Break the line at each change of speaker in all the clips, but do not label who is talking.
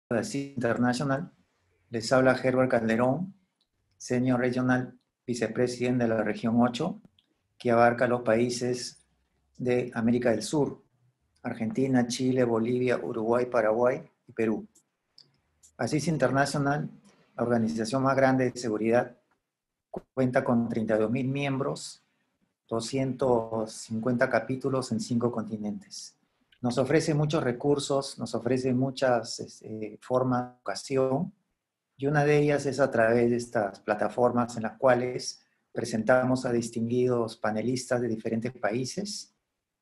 de CIS International. Les habla Herbert Calderón, Senior Regional Vicepresidente de la región 8, que abarca los países de América del Sur: Argentina, Chile, Bolivia, Uruguay, Paraguay y Perú. CIS International, la organización más grande de seguridad, cuenta con 32.000 miembros, 250 capítulos en 5 continentes. Nos ofrece muchos recursos, nos ofrece muchas formas de educación, y una de ellas es a través de estas plataformas en las cuales presentamos a distinguidos panelistas de diferentes países,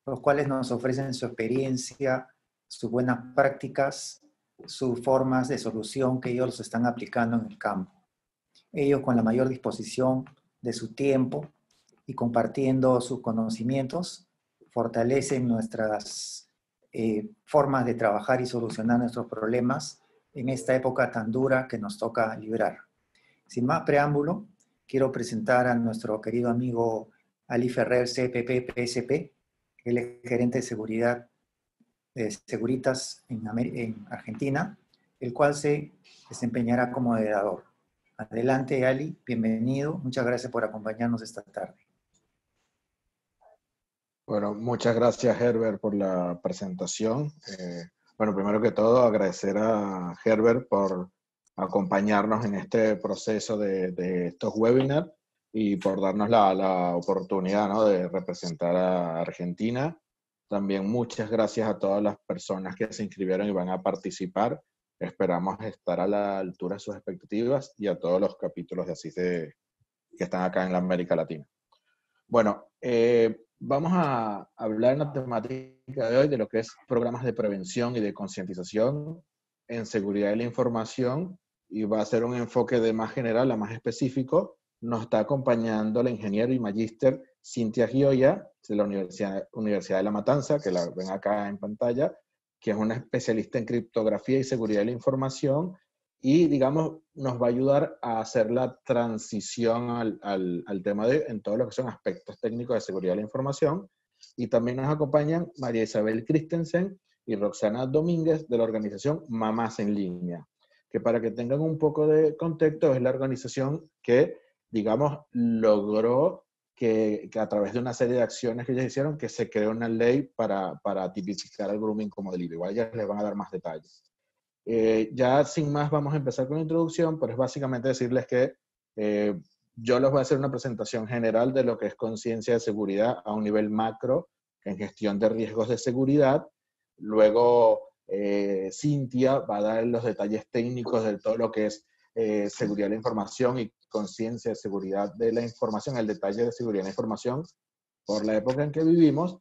los cuales nos ofrecen su experiencia, sus buenas prácticas, sus formas de solución que ellos están aplicando en el campo. Ellos, con la mayor disposición de su tiempo y compartiendo sus conocimientos, fortalecen nuestras formas de trabajar y solucionar nuestros problemas en esta época tan dura que nos toca librar. Sin más preámbulo, quiero presentar a nuestro querido amigo Ali Ferrer, CPP, PSP. Él es gerente de seguridad de Securitas en Argentina, el cual se desempeñará como moderador. Adelante, Ali, bienvenido. Muchas gracias por acompañarnos esta tarde.
Bueno, muchas gracias, Herbert, por la presentación. Bueno, primero que todo, agradecer a Herbert por acompañarnos en este proceso de estos webinars y por darnos la oportunidad, ¿no?, de representar a Argentina. También muchas gracias a todas las personas que se inscribieron y van a participar. Esperamos estar a la altura de sus expectativas, y a todos los capítulos de ASIS que están acá en la América Latina. Bueno, vamos a hablar en la temática de hoy de lo que es programas de prevención y de concientización en seguridad de la información, y va a ser un enfoque de más general a más específico. Nos está acompañando la ingeniero y magíster Cintia Gioia, de la Universidad de La Matanza, que la ven acá en pantalla, que es una especialista en criptografía y seguridad de la información, y, digamos, nos va a ayudar a hacer la transición al tema en todo lo que son aspectos técnicos de seguridad de la información. Y también nos acompañan María Isabel Christensen y Roxana Domínguez, de la organización Mamás en Línea, que, para que tengan un poco de contexto, es la organización que, digamos, logró que a través de una serie de acciones que ellos hicieron, que se creó una ley para tipificar el grooming como delito. Igual ya les van a dar más detalles. Ya sin más vamos a empezar con la introducción, pero es básicamente decirles que yo les voy a hacer una presentación general de lo que es conciencia de seguridad a un nivel macro en gestión de riesgos de seguridad. Luego Cintia va a dar los detalles técnicos de todo lo que es seguridad de la información y conciencia de seguridad de la información, el detalle de seguridad de la información por la época en que vivimos.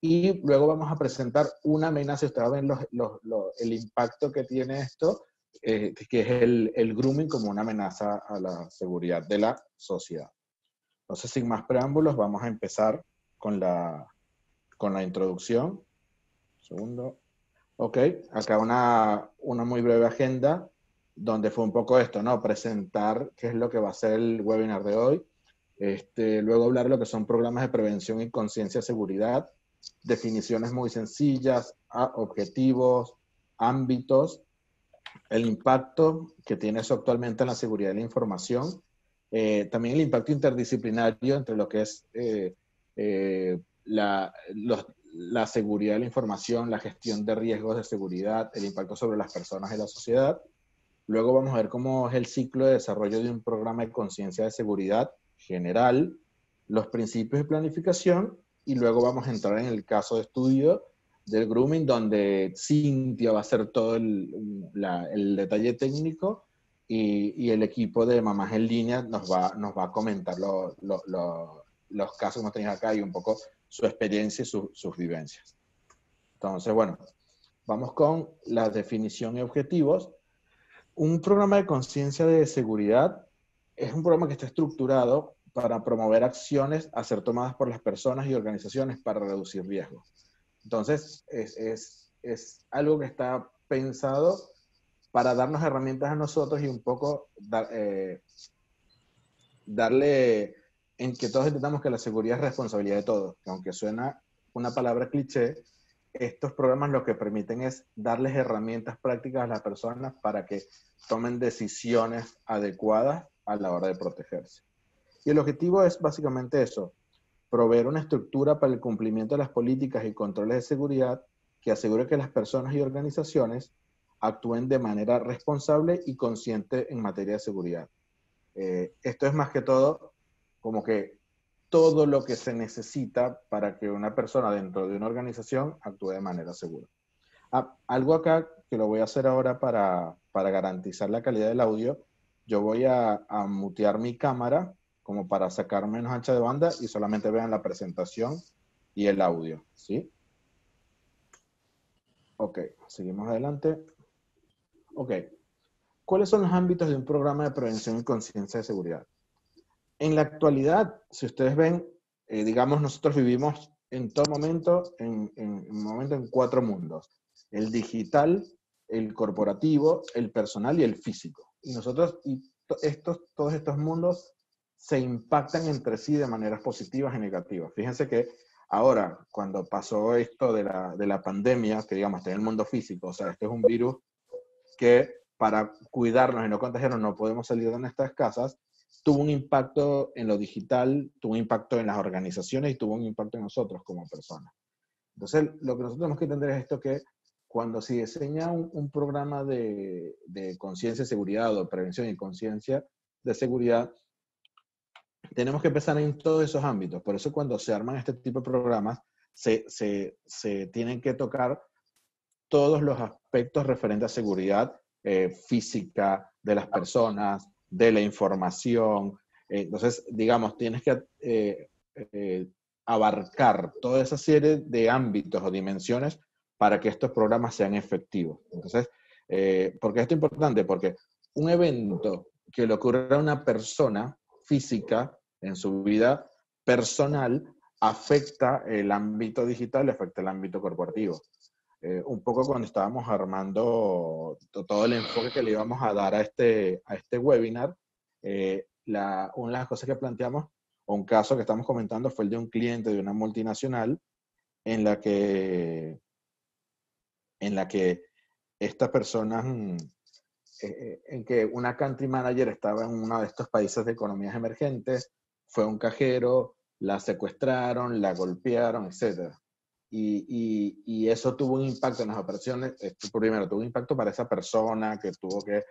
Y luego vamos a presentar una amenaza. Ustedes ven el impacto que tiene esto, que es el grooming como una amenaza a la seguridad de la sociedad. Entonces, sin más preámbulos, vamos a empezar con la introducción. Un segundo. Ok, acá una muy breve agenda, donde fue un poco esto, ¿no? Presentar qué es lo que va a ser el webinar de hoy. Luego hablar de lo que son programas de prevención y conciencia de seguridad, definiciones muy sencillas, objetivos, ámbitos, el impacto que tiene eso actualmente en la seguridad de la información, también el impacto interdisciplinario entre lo que es la seguridad de la información, la gestión de riesgos de seguridad, el impacto sobre las personas y la sociedad. Luego vamos a ver cómo es el ciclo de desarrollo de un programa de conciencia de seguridad general, los principios de planificación, y luego vamos a entrar en el caso de estudio del grooming, donde Cintia va a hacer todo el detalle técnico, y el equipo de Mamás en Línea nos va a comentar los casos que hemos tenido acá y un poco su experiencia y sus vivencias. Entonces, bueno, vamos con la definición y objetivos. Un programa de conciencia de seguridad es un programa que está estructurado para promover acciones a ser tomadas por las personas y organizaciones para reducir riesgos. Entonces, es algo que está pensado para darnos herramientas a nosotros y un poco darle, en que todos entendamos que la seguridad es responsabilidad de todos, que aunque suena una palabra cliché, estos programas lo que permiten es darles herramientas prácticas a las personas para que tomen decisiones adecuadas a la hora de protegerse. Y el objetivo es básicamente eso, proveer una estructura para el cumplimiento de las políticas y controles de seguridad que asegure que las personas y organizaciones actúen de manera responsable y consciente en materia de seguridad. Esto es más que todo como que todo lo que se necesita para que una persona dentro de una organización actúe de manera segura. Algo acá que lo voy a hacer ahora para garantizar la calidad del audio, yo voy a mutear mi cámara como para sacar menos ancha de banda y solamente vean la presentación y el audio, ¿sí? Ok, seguimos adelante. Ok, ¿cuáles son los ámbitos de un programa de prevención y conciencia de seguridad? En la actualidad, si ustedes ven, digamos, nosotros vivimos en todo momento, en 4 mundos. El digital, el corporativo, el personal y el físico. Y nosotros, todos estos mundos se impactan entre sí de maneras positivas y negativas. Fíjense que ahora, cuando pasó esto de la pandemia, que digamos, está en el mundo físico, o sea, este es un virus que para cuidarnos y no contagiarnos no podemos salir de nuestras casas, tuvo un impacto en lo digital, tuvo un impacto en las organizaciones y tuvo un impacto en nosotros como personas. Entonces, lo que nosotros tenemos que entender es esto, que cuando se diseña un programa de conciencia de seguridad o prevención y conciencia de seguridad, tenemos que pensar en todos esos ámbitos. Por eso cuando se arman este tipo de programas, se tienen que tocar todos los aspectos referentes a seguridad física de las personas, de la información. Entonces, digamos, tienes que abarcar toda esa serie de ámbitos o dimensiones para que estos programas sean efectivos. Entonces, ¿por qué esto es importante? Porque un evento que le ocurra a una persona física en su vida personal afecta el ámbito digital, afecta el ámbito corporativo. Un poco cuando estábamos armando todo el enfoque que le íbamos a dar a este webinar, una de las cosas que planteamos, o un caso que estamos comentando, fue el de un cliente de una multinacional en la que estas personas, en que una country manager estaba en uno de estos países de economías emergentes, fue a un cajero, la secuestraron, la golpearon, etc. Y eso tuvo un impacto en las operaciones. Primero, tuvo un impacto para esa persona que tuvo que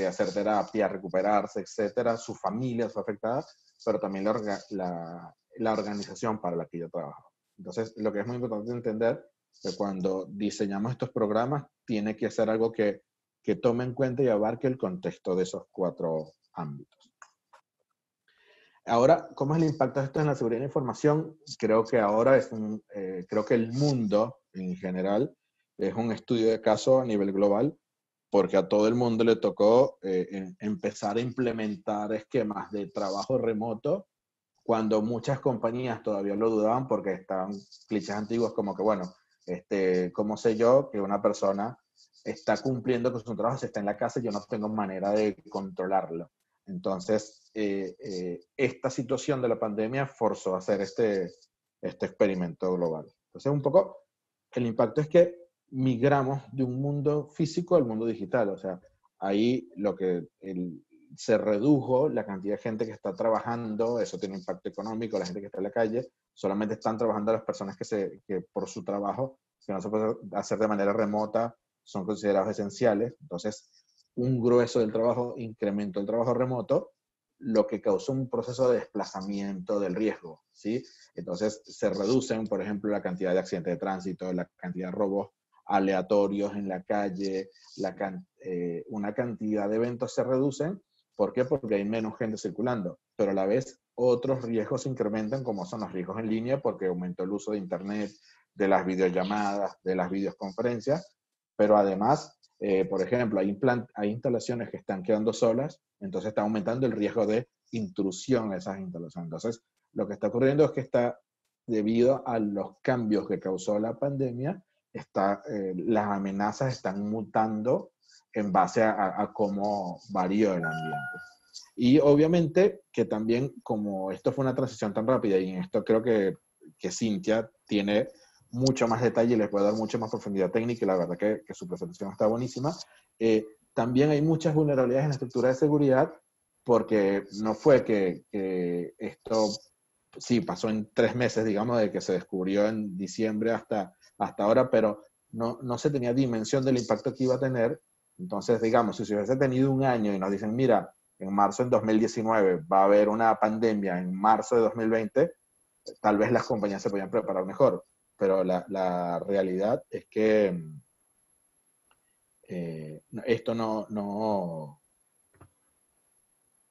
hacer terapia, recuperarse, etcétera. Su familia fue afectada, pero también la organización para la que yo trabajo. Entonces, lo que es muy importante entender que cuando diseñamos estos programas, tiene que ser algo que tome en cuenta y abarque el contexto de esos 4 ámbitos. Ahora, ¿cómo es el impacto de esto en la seguridad de la información? Creo que ahora creo que el mundo en general es un estudio de caso a nivel global, porque a todo el mundo le tocó empezar a implementar esquemas de trabajo remoto cuando muchas compañías todavía lo dudaban porque estaban clichés antiguos como que, bueno, ¿cómo sé yo que una persona está cumpliendo con su trabajo si está en la casa y yo no tengo manera de controlarlo? Entonces, esta situación de la pandemia forzó a hacer este experimento global. Entonces, un poco, el impacto es que migramos de un mundo físico al mundo digital. O sea, ahí se redujo la cantidad de gente que está trabajando, eso tiene impacto económico, la gente que está en la calle, solamente están trabajando las personas que por su trabajo, que no se puede hacer de manera remota, son considerados esenciales. Entonces, un grueso del trabajo incrementó el trabajo remoto, lo que causó un proceso de desplazamiento del riesgo, ¿sí? Entonces, se reducen, por ejemplo, la cantidad de accidentes de tránsito, la cantidad de robos aleatorios en la calle, una cantidad de eventos se reducen. ¿Por qué? Porque hay menos gente circulando, pero a la vez otros riesgos se incrementan, como son los riesgos en línea, porque aumentó el uso de Internet, de las videollamadas, de las videoconferencias, pero además, por ejemplo, hay instalaciones que están quedando solas, entonces está aumentando el riesgo de intrusión a esas instalaciones. Entonces, lo que está ocurriendo es que debido a los cambios que causó la pandemia, las amenazas están mutando en base a cómo varió el ambiente. Y obviamente que también, como esto fue una transición tan rápida, y en esto creo que Cintia tiene mucho más detalle y les puede dar mucho más profundidad técnica, y la verdad que su presentación está buenísima. También hay muchas vulnerabilidades en la estructura de seguridad, porque no fue que esto, sí, pasó en 3 meses, digamos, de que se descubrió en diciembre hasta ahora, pero no se tenía dimensión del impacto que iba a tener. Entonces, digamos, si se hubiese tenido un año y nos dicen, mira, en marzo del 2019 va a haber una pandemia, en marzo de 2020, tal vez las compañías se podían preparar mejor, pero la realidad es que esto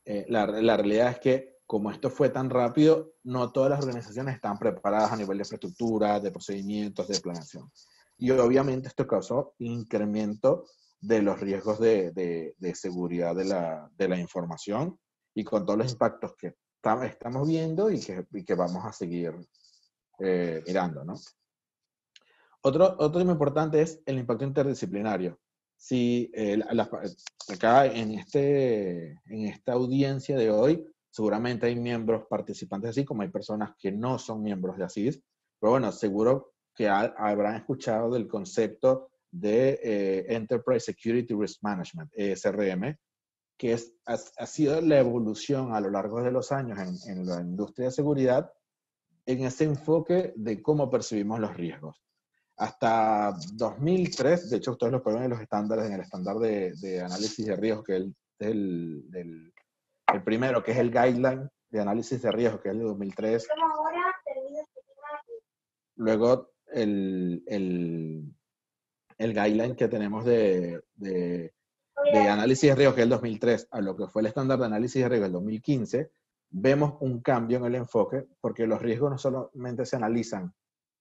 la realidad es que como esto fue tan rápido, no todas las organizaciones están preparadas a nivel de infraestructura, de procedimientos, de planeación. Y obviamente esto causó incremento de los riesgos de seguridad de la información, y con todos los impactos que estamos viendo y que vamos a seguir mirando, ¿no? Otro tema importante es el impacto interdisciplinario. Si acá en esta audiencia de hoy, seguramente hay miembros participantes así, como hay personas que no son miembros de ASIS, pero bueno, seguro que habrán escuchado del concepto de Enterprise Security Risk Management, ESRM, que ha sido la evolución a lo largo de los años en la industria de seguridad, en ese enfoque de cómo percibimos los riesgos. Hasta 2003, de hecho ustedes lo pueden ver en los estándares, en el estándar de análisis de riesgos, que es el primero, que es el guideline de análisis de riesgos, que es el de 2003. Luego el guideline que tenemos de análisis de riesgos, que es el 2003, a lo que fue el estándar de análisis de riesgos del 2015, vemos un cambio en el enfoque, porque los riesgos no solamente se analizan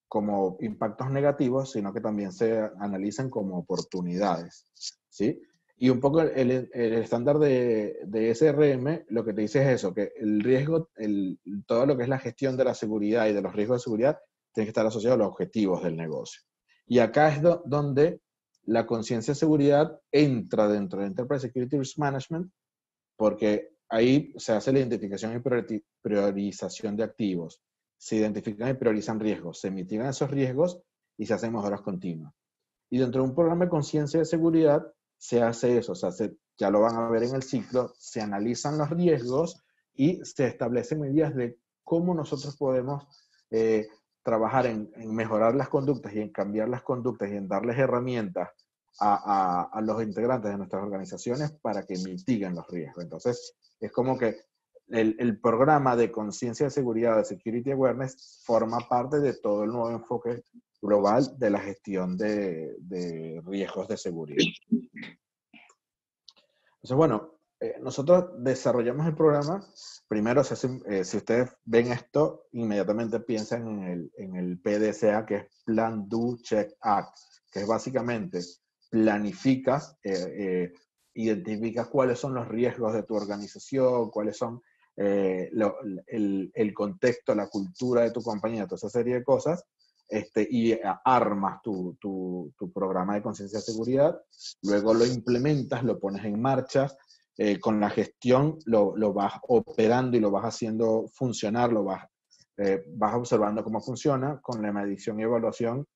como impactos negativos, sino que también se analizan como oportunidades, ¿sí? Y un poco el estándar de SRM lo que te dice es eso, que el riesgo, todo lo que es la gestión de la seguridad y de los riesgos de seguridad tiene que estar asociado a los objetivos del negocio. Y acá es donde la conciencia de seguridad entra dentro de Enterprise Security Risk Management, porque ahí se hace la identificación y priorización de activos, se identifican y priorizan riesgos, se mitigan esos riesgos y se hacen mejoras continuas. Y dentro de un programa de conciencia de seguridad se hace eso, o sea, ya lo van a ver en el ciclo, se analizan los riesgos y se establecen medidas de cómo nosotros podemos trabajar en mejorar las conductas y en cambiar las conductas y en darles herramientas a los integrantes de nuestras organizaciones para que mitiguen los riesgos. Entonces, es como que el programa de conciencia de seguridad, de Security Awareness, forma parte de todo el nuevo enfoque global de la gestión de riesgos de seguridad. Entonces, bueno, nosotros desarrollamos el programa. Primero, si ustedes ven esto, inmediatamente piensan en el PDCA, que es Plan, Do, Check, Act, que es básicamente planificas, identificas cuáles son los riesgos de tu organización, cuáles son el contexto, la cultura de tu compañía, toda esa serie de cosas, y armas tu programa de conciencia de seguridad, luego lo implementas, lo pones en marcha, con la gestión lo vas operando y lo vas haciendo funcionar, vas observando cómo funciona, con la medición y evaluación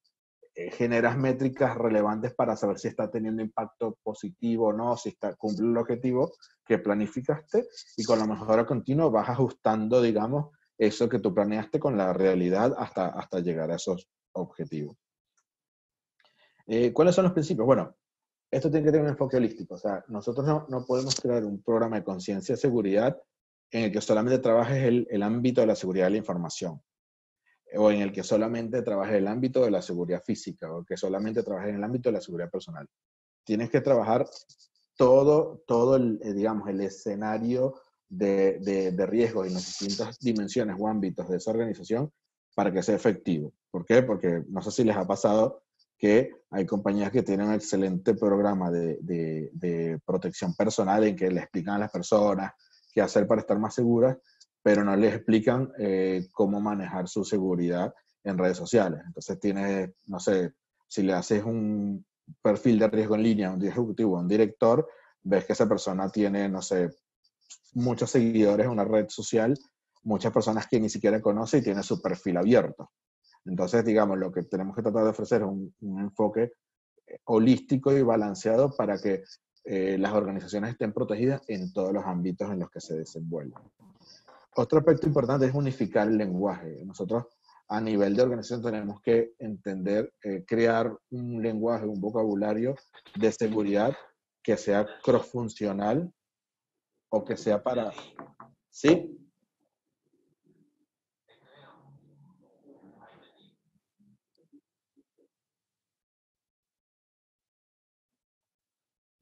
generas métricas relevantes para saber si está teniendo impacto positivo o no, si cumple el objetivo que planificaste, y con la mejora continua vas ajustando, digamos, eso que tú planeaste con la realidad hasta llegar a esos objetivos. ¿Cuáles son los principios? Bueno, esto tiene que tener un enfoque holístico. O sea, nosotros no podemos crear un programa de conciencia de seguridad en el que solamente trabajes el ámbito de la seguridad de la información, o en el que solamente trabajes el ámbito de la seguridad física, o que solamente trabajes en el ámbito de la seguridad personal. Tienes que trabajar todo digamos, el escenario de riesgos en las distintas dimensiones o ámbitos de esa organización para que sea efectivo. ¿Por qué? Porque no sé si les ha pasado que hay compañías que tienen un excelente programa de protección personal en que le explican a las personas qué hacer para estar más seguras, pero no les explican cómo manejar su seguridad en redes sociales. Entonces tienes, no sé, si le haces un perfil de riesgo en línea a un ejecutivo, a un director, ves que esa persona tiene, no sé, muchos seguidores en una red social, muchas personas que ni siquiera conoce y tiene su perfil abierto. Entonces, digamos, lo que tenemos que tratar de ofrecer es un enfoque holístico y balanceado para que las organizaciones estén protegidas en todos los ámbitos en los que se desenvuelven. Otro aspecto importante es unificar el lenguaje. Nosotros a nivel de organización tenemos que entender, crear un lenguaje, un vocabulario de seguridad que sea cross-funcional o que sea para... ¿Sí?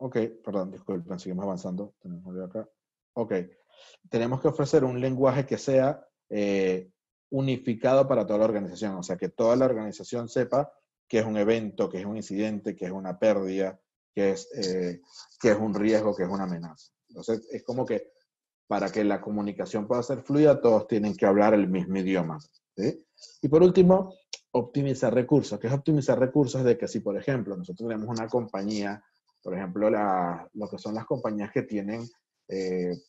Ok, perdón, disculpen, seguimos avanzando. Tenemos de acá. Ok, tenemos que ofrecer un lenguaje que sea unificado para toda la organización, o sea, que toda la organización sepa que es un evento, que es un incidente, que es una pérdida, que es un riesgo, que es una amenaza. Entonces, es como que para que la comunicación pueda ser fluida, todos tienen que hablar el mismo idioma, ¿sí? Y por último, optimizar recursos. ¿Qué es optimizar recursos? De que si, por ejemplo, nosotros tenemos una compañía, por ejemplo, lo que son las compañías que tienen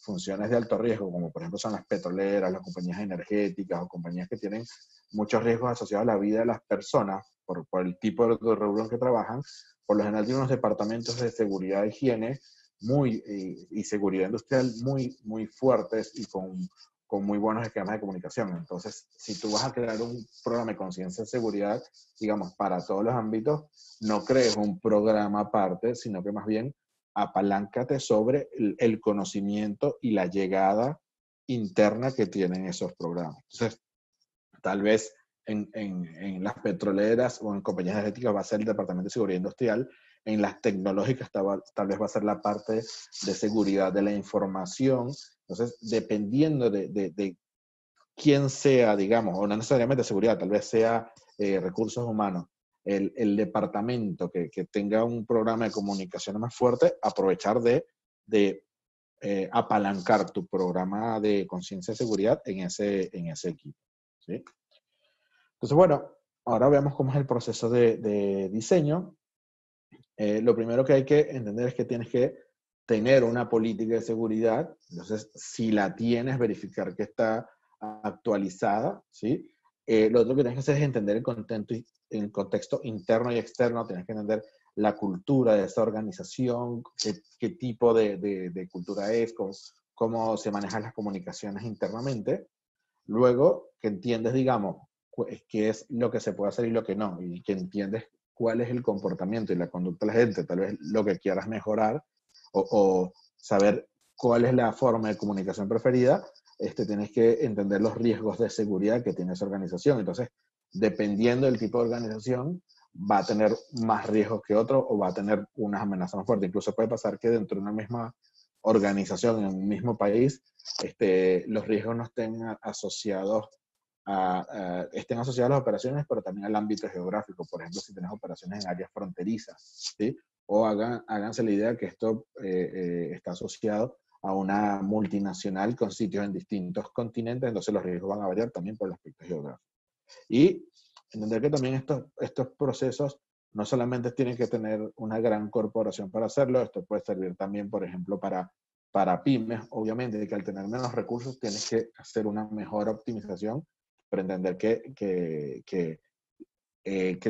funciones de alto riesgo, como por ejemplo son las petroleras, las compañías energéticas o compañías que tienen muchos riesgos asociados a la vida de las personas por el tipo de rubro en que trabajan, por lo general tienen unos departamentos de seguridad e higiene y seguridad industrial muy fuertes y con muy buenos esquemas de comunicación. Entonces, si tú vas a crear un programa de conciencia de seguridad, digamos, para todos los ámbitos, no crees un programa aparte, sino que más bien apaláncate sobre el conocimiento y la llegada interna que tienen esos programas. Entonces, tal vez en las petroleras o en compañías energéticas va a ser el Departamento de Seguridad Industrial, en las tecnológicas tal vez va a ser la parte de seguridad de la información. Entonces, dependiendo de quién sea, digamos, o no necesariamente seguridad, tal vez sea recursos humanos, el departamento que tenga un programa de comunicación más fuerte, aprovechar de apalancar tu programa de conciencia de seguridad en ese equipo, ¿sí? Entonces, bueno, ahora veamos cómo es el proceso de diseño. Lo primero que hay que entender es que tienes que tener una política de seguridad. Entonces, si la tienes, verificar que está actualizada, ¿sí? Lo otro que tienes que hacer es entender el contexto interno y externo. Tienes que entender la cultura de esa organización, qué tipo de cultura es, cómo se manejan las comunicaciones internamente. Luego, que entiendes, digamos, qué es lo que se puede hacer y lo que no, y que entiendes cuál es el comportamiento y la conducta de la gente, tal vez lo que quieras mejorar o saber cuál es la forma de comunicación preferida, tienes que entender los riesgos de seguridad que tiene esa organización. Entonces, dependiendo del tipo de organización, va a tener más riesgos que otro o va a tener unas amenazas más fuertes. Incluso puede pasar que dentro de una misma organización, en un mismo país, los riesgos no estén asociados estén asociadas a las operaciones, pero también al ámbito geográfico. Por ejemplo, si tienes operaciones en áreas fronterizas, ¿sí? O háganse la idea que esto está asociado a una multinacional con sitios en distintos continentes, entonces los riesgos van a variar también por el aspecto geográfico. Y entender que también estos procesos no solamente tienen que tener una gran corporación para hacerlo, esto puede servir también, por ejemplo, para pymes. Obviamente, que al tener menos recursos tienes que hacer una mejor optimización, para entender que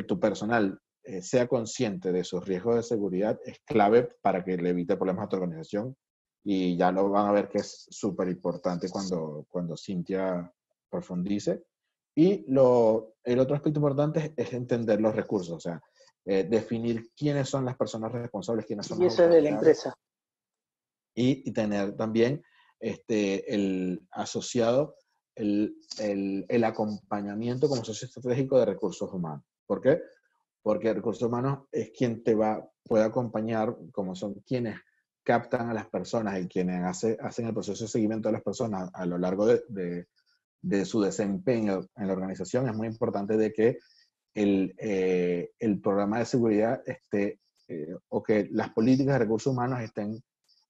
tu personal sea consciente de sus riesgos de seguridad es clave para que le evite problemas a tu organización, y ya lo van a ver que es súper importante cuando Cintia profundice. Y el otro aspecto importante es entender los recursos, o sea, definir quiénes son las personas responsables, quiénes son
Y
las
eso es de la
autoridades,
empresa.
y tener también el asociado el acompañamiento como socio estratégico de recursos humanos. ¿Por qué? Porque recursos humanos es quien puede acompañar, como son quienes captan a las personas y quienes hacen el proceso de seguimiento de las personas a lo largo de su desempeño en la organización. Es muy importante de que el programa de seguridad o que las políticas de recursos humanos estén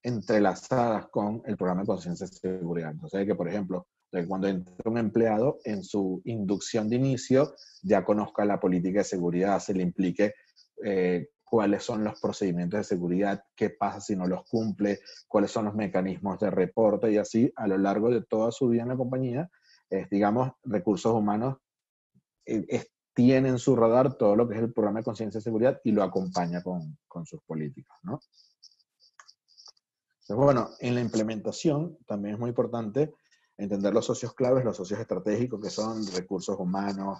entrelazadas con el programa de conciencia de seguridad. Entonces, que por ejemplo, cuando entra un empleado en su inducción de inicio, ya conozca la política de seguridad, se le implique cuáles son los procedimientos de seguridad, qué pasa si no los cumple, cuáles son los mecanismos de reporte, y así a lo largo de toda su vida en la compañía, digamos, recursos humanos tiene en su radar todo lo que es el programa de conciencia de seguridad y lo acompaña con sus políticas, ¿no? Entonces, bueno, en la implementación también es muy importante entender los socios claves, los socios estratégicos, que son recursos humanos,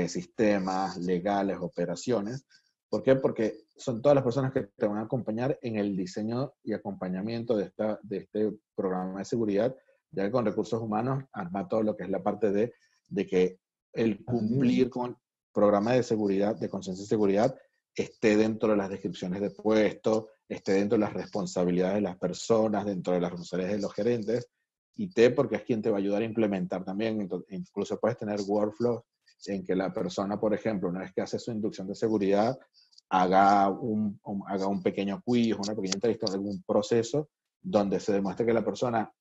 sistemas, legales, operaciones. ¿Por qué? Porque son todas las personas que te van a acompañar en el diseño y acompañamiento de este programa de seguridad, ya que con recursos humanos arma todo lo que es la parte de que el cumplir con el programa de seguridad, de conciencia de seguridad, esté dentro de las descripciones de puestos, esté dentro de las responsabilidades de las personas, dentro de las responsabilidades de los gerentes, y T, porque es quien te va a ayudar a implementar también. Incluso puedes tener workflows en que la persona, por ejemplo, una vez que hace su inducción de seguridad, haga un pequeño quiz, una pequeña entrevista, algún proceso donde se demuestre que la persona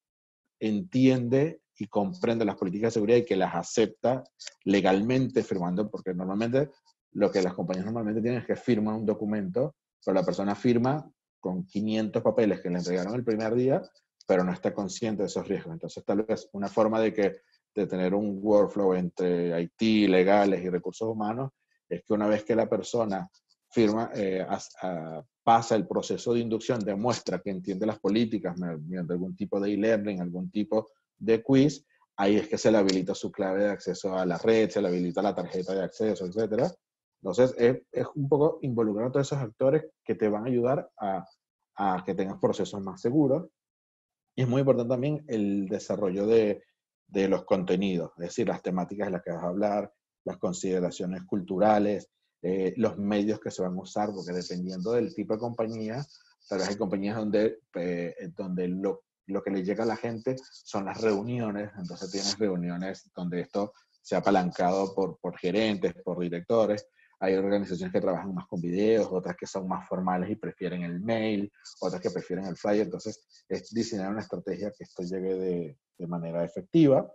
entiende y comprende las políticas de seguridad y que las acepta legalmente firmando, porque normalmente lo que las compañías normalmente tienen es que firman un documento, pero la persona firma con 500 papeles que le entregaron el primer día, pero no está consciente de esos riesgos. Entonces, tal vez una forma de tener un workflow entre IT, legales y recursos humanos, es que una vez que la persona firma, pasa el proceso de inducción, demuestra que entiende las políticas mediante algún tipo de e-learning, algún tipo de quiz, ahí es que se le habilita su clave de acceso a la red, se le habilita la tarjeta de acceso, etc. Entonces, es un poco involucrar a todos esos actores que te van a ayudar a que tengas procesos más seguros. Y es muy importante también el desarrollo de los contenidos, es decir, las temáticas de las que vas a hablar, las consideraciones culturales, los medios que se van a usar, porque dependiendo del tipo de compañía, tal vez hay compañías donde lo que le llega a la gente son las reuniones, entonces tienes reuniones donde esto se ha apalancado por gerentes, por directores. Hay organizaciones que trabajan más con videos, otras que son más formales y prefieren el mail, otras que prefieren el flyer. Entonces, es diseñar una estrategia que esto llegue de manera efectiva.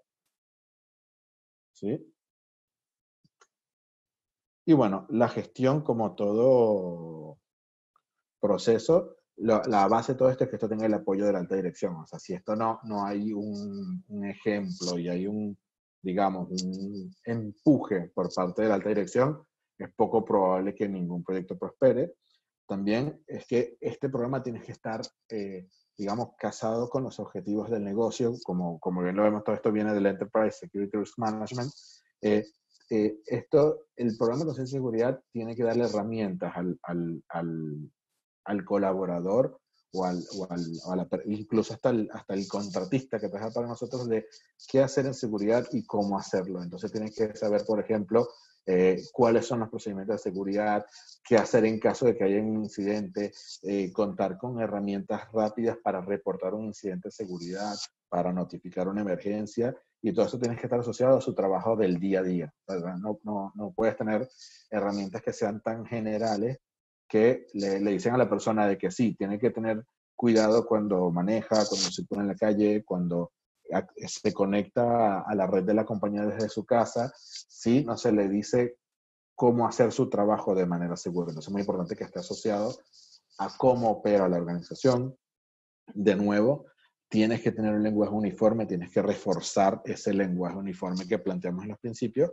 ¿Sí? Y bueno, la gestión, como todo proceso, la base de todo esto es que esto tenga el apoyo de la alta dirección. O sea, si esto no hay un ejemplo y hay digamos, un empuje por parte de la alta dirección, es poco probable que ningún proyecto prospere. También es que este programa tiene que estar, digamos, casado con los objetivos del negocio, como bien lo vemos, todo esto viene del Enterprise Security Risk Management. El programa de conciencia de seguridad tiene que darle herramientas al colaborador incluso hasta el contratista que trabaja para nosotros, de qué hacer en seguridad y cómo hacerlo. Entonces tienen que saber, por ejemplo, cuáles son los procedimientos de seguridad, qué hacer en caso de que haya un incidente, contar con herramientas rápidas para reportar un incidente de seguridad, para notificar una emergencia, y todo eso tiene que estar asociado a su trabajo del día a día, ¿verdad? No puedes tener herramientas que sean tan generales que le dicen a la persona de que sí, tiene que tener cuidado cuando maneja, cuando se pone en la calle, cuando se conecta a la red de la compañía desde su casa, sí, no se le dice cómo hacer su trabajo de manera segura. Entonces es muy importante que esté asociado a cómo opera la organización. De nuevo, tienes que tener un lenguaje uniforme, tienes que reforzar ese lenguaje uniforme que planteamos en los principios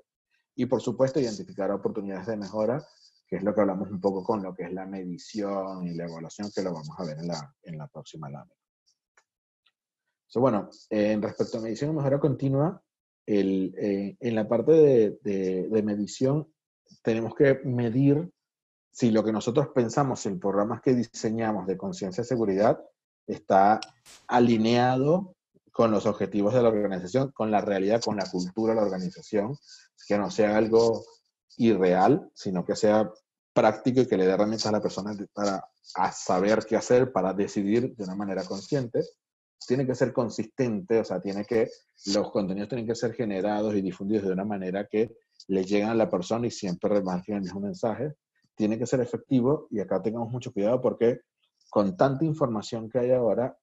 y, por supuesto, identificar oportunidades de mejora, que es lo que hablamos un poco con lo que es la medición y la evaluación, que lo vamos a ver en la próxima lámina. Bueno, respecto a medición y mejora continua, en la parte de medición tenemos que medir si lo que nosotros pensamos en programas que diseñamos de conciencia de seguridad está alineado con los objetivos de la organización, con la realidad, con la cultura de la organización, que no sea algo irreal, sino que sea práctico y que le dé herramientas a la persona para saber qué hacer, para decidir de una manera consciente. Tiene que ser consistente, o sea, los contenidos tienen que ser generados y difundidos de una manera que le lleguen a la persona y siempre remarquen el mismo mensaje. Tiene que ser efectivo, y acá tengamos mucho cuidado porque con tanta información que hay ahora,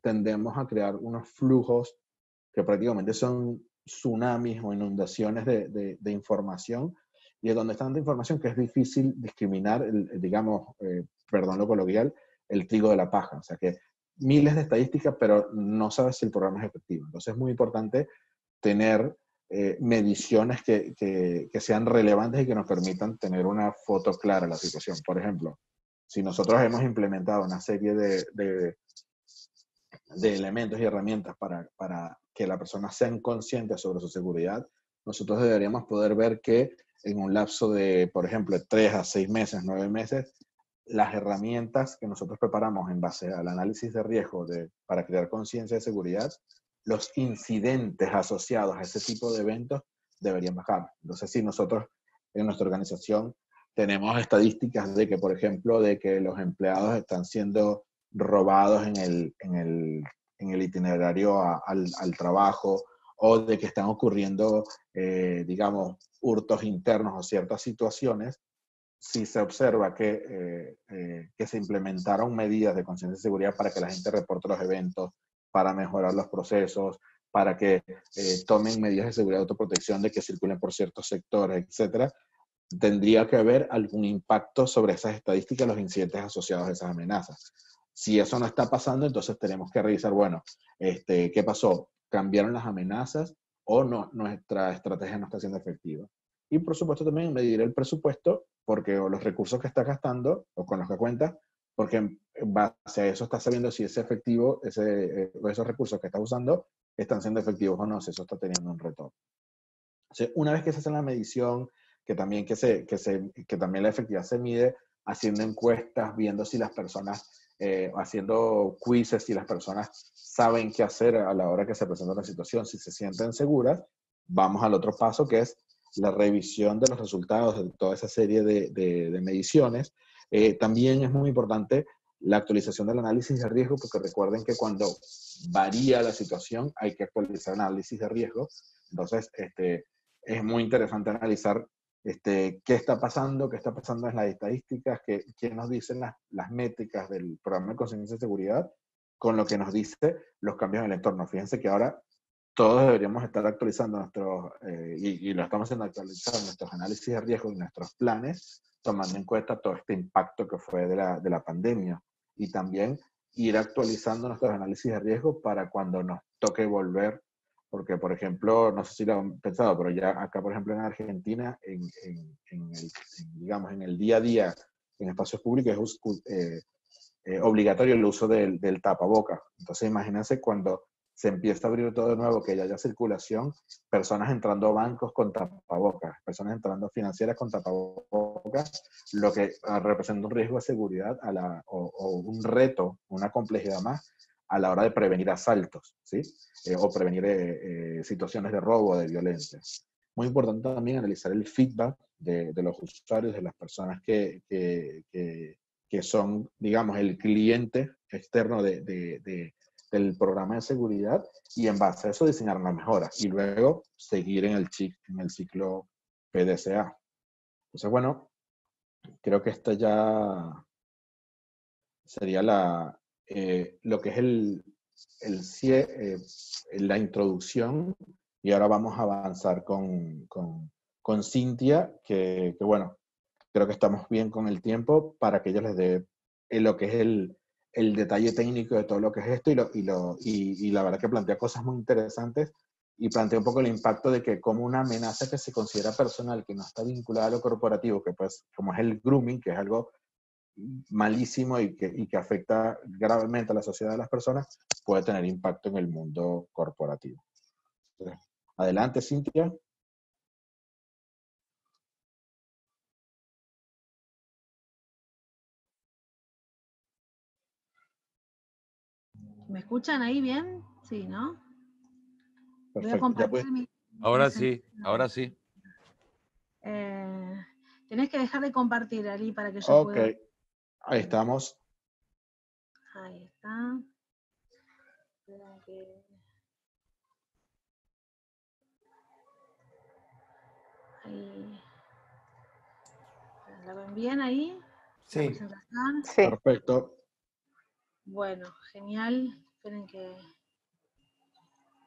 tendemos a crear unos flujos que prácticamente son tsunamis o inundaciones de información, y es donde está tanta información que es difícil discriminar, digamos, perdón lo coloquial, el trigo de la paja. O sea que miles de estadísticas, pero no sabes si el programa es efectivo. Entonces es muy importante tener mediciones que sean relevantes y que nos permitan tener una foto clara de la situación. Por ejemplo, si nosotros hemos implementado una serie de elementos y herramientas para que la persona sea consciente sobre su seguridad, nosotros deberíamos poder ver que en un lapso de, por ejemplo, 3 a 6 meses, 9 meses, las herramientas que nosotros preparamos en base al análisis de riesgo para crear conciencia de seguridad, los incidentes asociados a ese tipo de eventos deberían bajar. Entonces, si nosotros en nuestra organización tenemos estadísticas de que, por ejemplo, de que los empleados están siendo robados en el itinerario al trabajo, o de que están ocurriendo, digamos, hurtos internos o ciertas situaciones, si se observa que se implementaron medidas de conciencia de seguridad para que la gente reporte los eventos, para mejorar los procesos, para que tomen medidas de seguridad de autoprotección, de que circulen por ciertos sectores, etcétera, tendría que haber algún impacto sobre esas estadísticas, los incidentes asociados a esas amenazas. Si eso no está pasando, entonces tenemos que revisar, bueno, ¿qué pasó? ¿Cambiaron las amenazas o no, nuestra estrategia no está siendo efectiva? Y por supuesto también medir el presupuesto, porque o los recursos que está gastando o con los que cuenta, porque en base a eso está sabiendo si es efectivo, esos recursos que está usando están siendo efectivos o no, si eso está teniendo un retorno. Entonces, una vez que se hace la medición, que también la efectividad se mide haciendo encuestas, viendo si las personas, haciendo quizzes, si las personas saben qué hacer a la hora que se presenta la situación, si se sienten seguras, vamos al otro paso, que es la revisión de los resultados de toda esa serie de mediciones. También es muy importante la actualización del análisis de riesgo, porque recuerden que cuando varía la situación hay que actualizar el análisis de riesgo. Entonces, es muy interesante analizar qué está pasando en las estadísticas, qué nos dicen las métricas del programa de conciencia de seguridad con lo que nos dice los cambios en el entorno. Fíjense que ahora todos deberíamos estar actualizando y lo estamos haciendo, actualizar nuestros análisis de riesgo y nuestros planes, tomando en cuenta todo este impacto que fue de la pandemia. Y también ir actualizando nuestros análisis de riesgo para cuando nos toque volver. Porque, por ejemplo, no sé si lo han pensado, pero ya acá, por ejemplo, en Argentina, digamos, en el día a día, en espacios públicos, es obligatorio el uso del tapaboca. Entonces, imagínense cuando se empieza a abrir todo de nuevo, que ya haya circulación, personas entrando a bancos con tapabocas, personas entrando a financieras con tapabocas, lo que representa un riesgo de seguridad o un reto, una complejidad más a la hora de prevenir asaltos, ¿sí? O prevenir situaciones de robo o de violencia. Muy importante también analizar el feedback de los usuarios, de las personas que son, digamos, el cliente externo del programa de seguridad, y en base a eso diseñar una mejora y luego seguir en el ciclo PDCA. Entonces, bueno, creo que esta ya sería lo que es la introducción, y ahora vamos a avanzar con Cintia, que bueno, creo que estamos bien con el tiempo para que ella les dé lo que es el detalle técnico de todo lo que es esto, y la verdad que plantea cosas muy interesantes, y plantea un poco el impacto de que como una amenaza que se considera personal, que no está vinculada a lo corporativo, que pues como es el grooming, que es algo malísimo y que afecta gravemente a la sociedad de las personas, puede tener impacto en el mundo corporativo. Entonces, adelante, Cintia.
¿Me escuchan ahí bien? Sí, ¿no?
Perfecto.
Voy a compartir mi
Ahora sí, ahora sí.
Tenés que dejar de compartir, Ali, para que yo pueda.
Ok, ahí estamos.
Ahí está. Ahí. ¿La ven bien ahí?
Sí.
Sí.
Perfecto.
Bueno, genial. Esperen que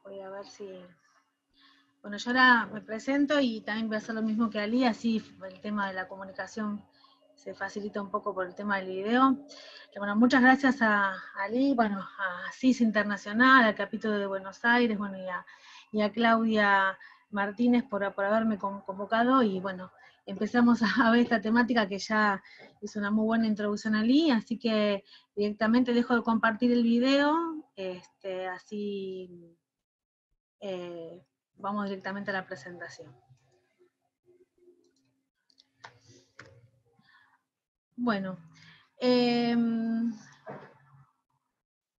voy a ver si... Bueno, yo ahora me presento y también voy a hacer lo mismo que Ali, así el tema de la comunicación se facilita un poco por el tema del video. Bueno, muchas gracias a Ali, bueno, a CIS Internacional, al capítulo de Buenos Aires, bueno, y a Claudia Martínez por haberme convocado, y bueno, empezamos a ver esta temática que ya es una muy buena introducción allí, así que directamente dejo de compartir el video, así vamos directamente a la presentación. Bueno,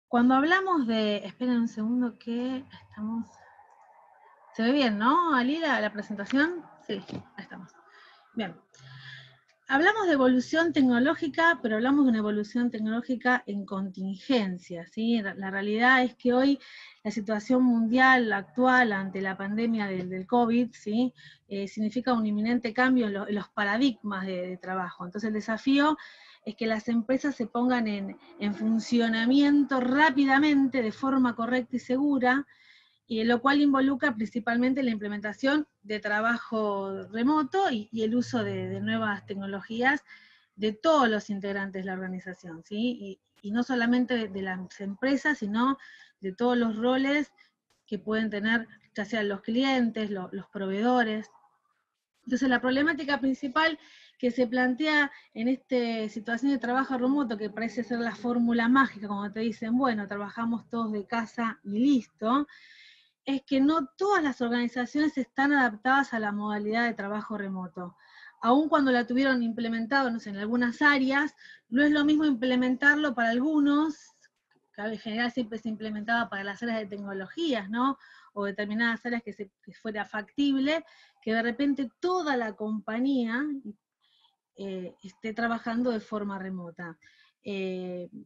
cuando hablamos de, esperen un segundo que estamos, ¿se ve bien, no, Ali, la presentación? Sí, ahí estamos. Bien. Hablamos de evolución tecnológica, pero hablamos de una evolución tecnológica en contingencia, ¿sí? La realidad es que hoy la situación mundial actual ante la pandemia del COVID, ¿sí? Significa un inminente cambio en los paradigmas de trabajo. Entonces el desafío es que las empresas se pongan en funcionamiento rápidamente, de forma correcta y segura, y lo cual involucra principalmente la implementación de trabajo remoto y el uso de nuevas tecnologías de todos los integrantes de la organización, ¿sí? Y no solamente de las empresas, sino de todos los roles que pueden tener, ya sean los clientes, los proveedores. Entonces la problemática principal que se plantea en esta situación de trabajo remoto, que parece ser la fórmula mágica, como te dicen, bueno, trabajamos todos de casa y listo, es que no todas las organizaciones están adaptadas a la modalidad de trabajo remoto. Aun cuando la tuvieron implementado, no sé, en algunas áreas, no es lo mismo implementarlo para algunos, que en general siempre se implementaba para las áreas de tecnologías, ¿no? O determinadas áreas que fuera factible, que de repente toda la compañía esté trabajando de forma remota.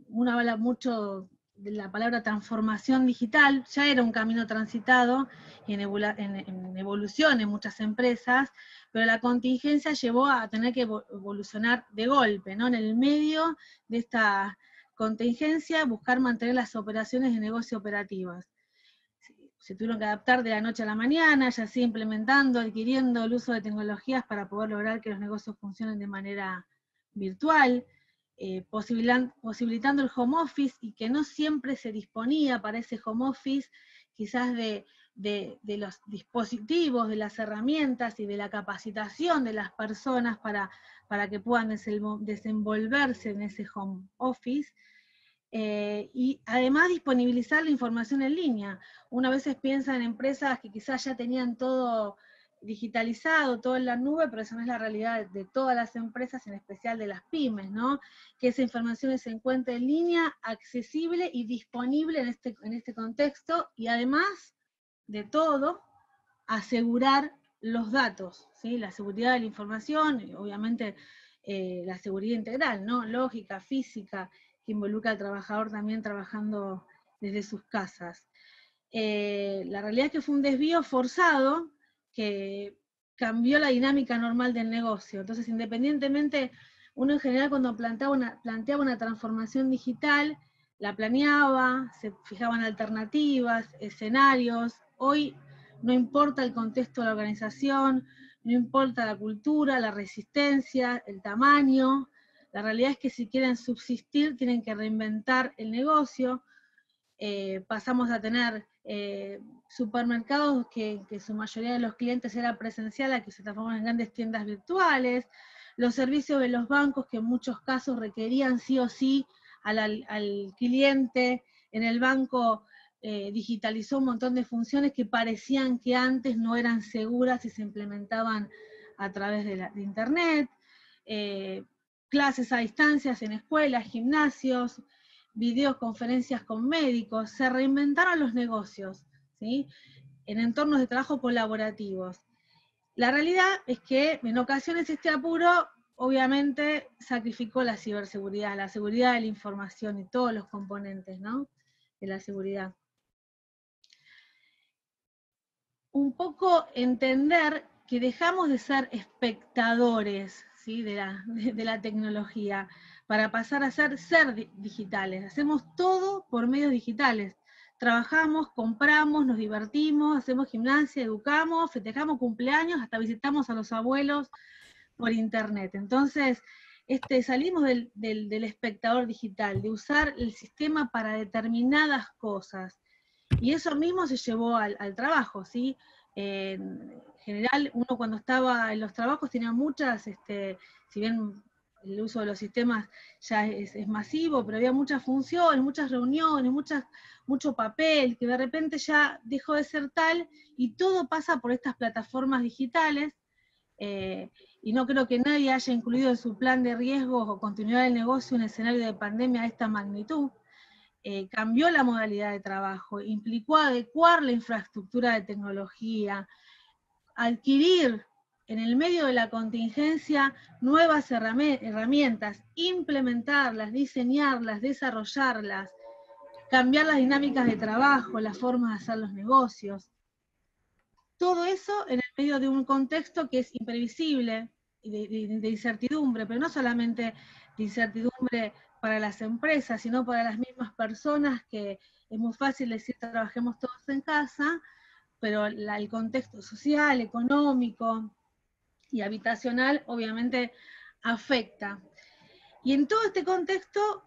Uno habla mucho de la palabra transformación digital, ya era un camino transitado y en evolución en muchas empresas, pero la contingencia llevó a tener que evolucionar de golpe, ¿no? En el medio de esta contingencia, buscar mantener las operaciones de negocio operativas. Se tuvieron que adaptar de la noche a la mañana, ya así implementando, adquiriendo el uso de tecnologías para poder lograr que los negocios funcionen de manera virtual, posibilitando el home office, y que no siempre se disponía para ese home office, quizás de los dispositivos, de las herramientas y de la capacitación de las personas para que puedan desenvolverse en ese home office. Y además disponibilizar la información en línea. Uno a veces piensa en empresas que quizás ya tenían todo digitalizado, todo en la nube, pero esa no es la realidad de todas las empresas, en especial de las pymes, ¿no? Que esa información se encuentre en línea, accesible y disponible en este contexto, y además de todo, asegurar los datos, ¿sí? La seguridad de la información, y obviamente la seguridad integral, ¿no? Lógica, física, que involucra al trabajador también trabajando desde sus casas. La realidad es que fue un desvío forzado que cambió la dinámica normal del negocio. Entonces, independientemente, uno en general cuando planteaba una transformación digital, la planeaba, se fijaban alternativas, escenarios. Hoy no importa el contexto de la organización, no importa la cultura, la resistencia, el tamaño. La realidad es que si quieren subsistir, tienen que reinventar el negocio. Pasamos a tener supermercados que su mayoría de los clientes era presencial, a que se transforman en grandes tiendas virtuales, los servicios de los bancos que en muchos casos requerían sí o sí al cliente en el banco. Digitalizó un montón de funciones que parecían que antes no eran seguras y se implementaban a través de internet, clases a distancias en escuelas, gimnasios, videoconferencias con médicos, se reinventaron los negocios, ¿sí? En entornos de trabajo colaborativos. La realidad es que en ocasiones este apuro obviamente sacrificó la ciberseguridad, la seguridad de la información y todos los componentes, ¿no?, de la seguridad. Un poco entender que dejamos de ser espectadores, ¿sí?, de la tecnología, para pasar a ser digitales. Hacemos todo por medios digitales. Trabajamos, compramos, nos divertimos, hacemos gimnasia, educamos, festejamos cumpleaños, hasta visitamos a los abuelos por internet. Entonces, salimos del espectador digital, de usar el sistema para determinadas cosas. Y eso mismo se llevó al trabajo, ¿sí? En general, uno cuando estaba en los trabajos tenía muchas, si bien el uso de los sistemas ya es masivo, pero había muchas funciones, muchas reuniones, mucho papel, que de repente ya dejó de ser tal, y todo pasa por estas plataformas digitales, y no creo que nadie haya incluido en su plan de riesgos o continuidad del negocio un escenario de pandemia de esta magnitud. Cambió la modalidad de trabajo, implicó adecuar la infraestructura de tecnología, adquirir en el medio de la contingencia nuevas herramientas, implementarlas, diseñarlas, desarrollarlas, cambiar las dinámicas de trabajo, las formas de hacer los negocios. Todo eso en el medio de un contexto que es imprevisible, de incertidumbre, pero no solamente de incertidumbre para las empresas, sino para las mismas personas, que es muy fácil decir trabajemos todos en casa, pero el contexto social, económico y habitacional obviamente afecta. Y en todo este contexto,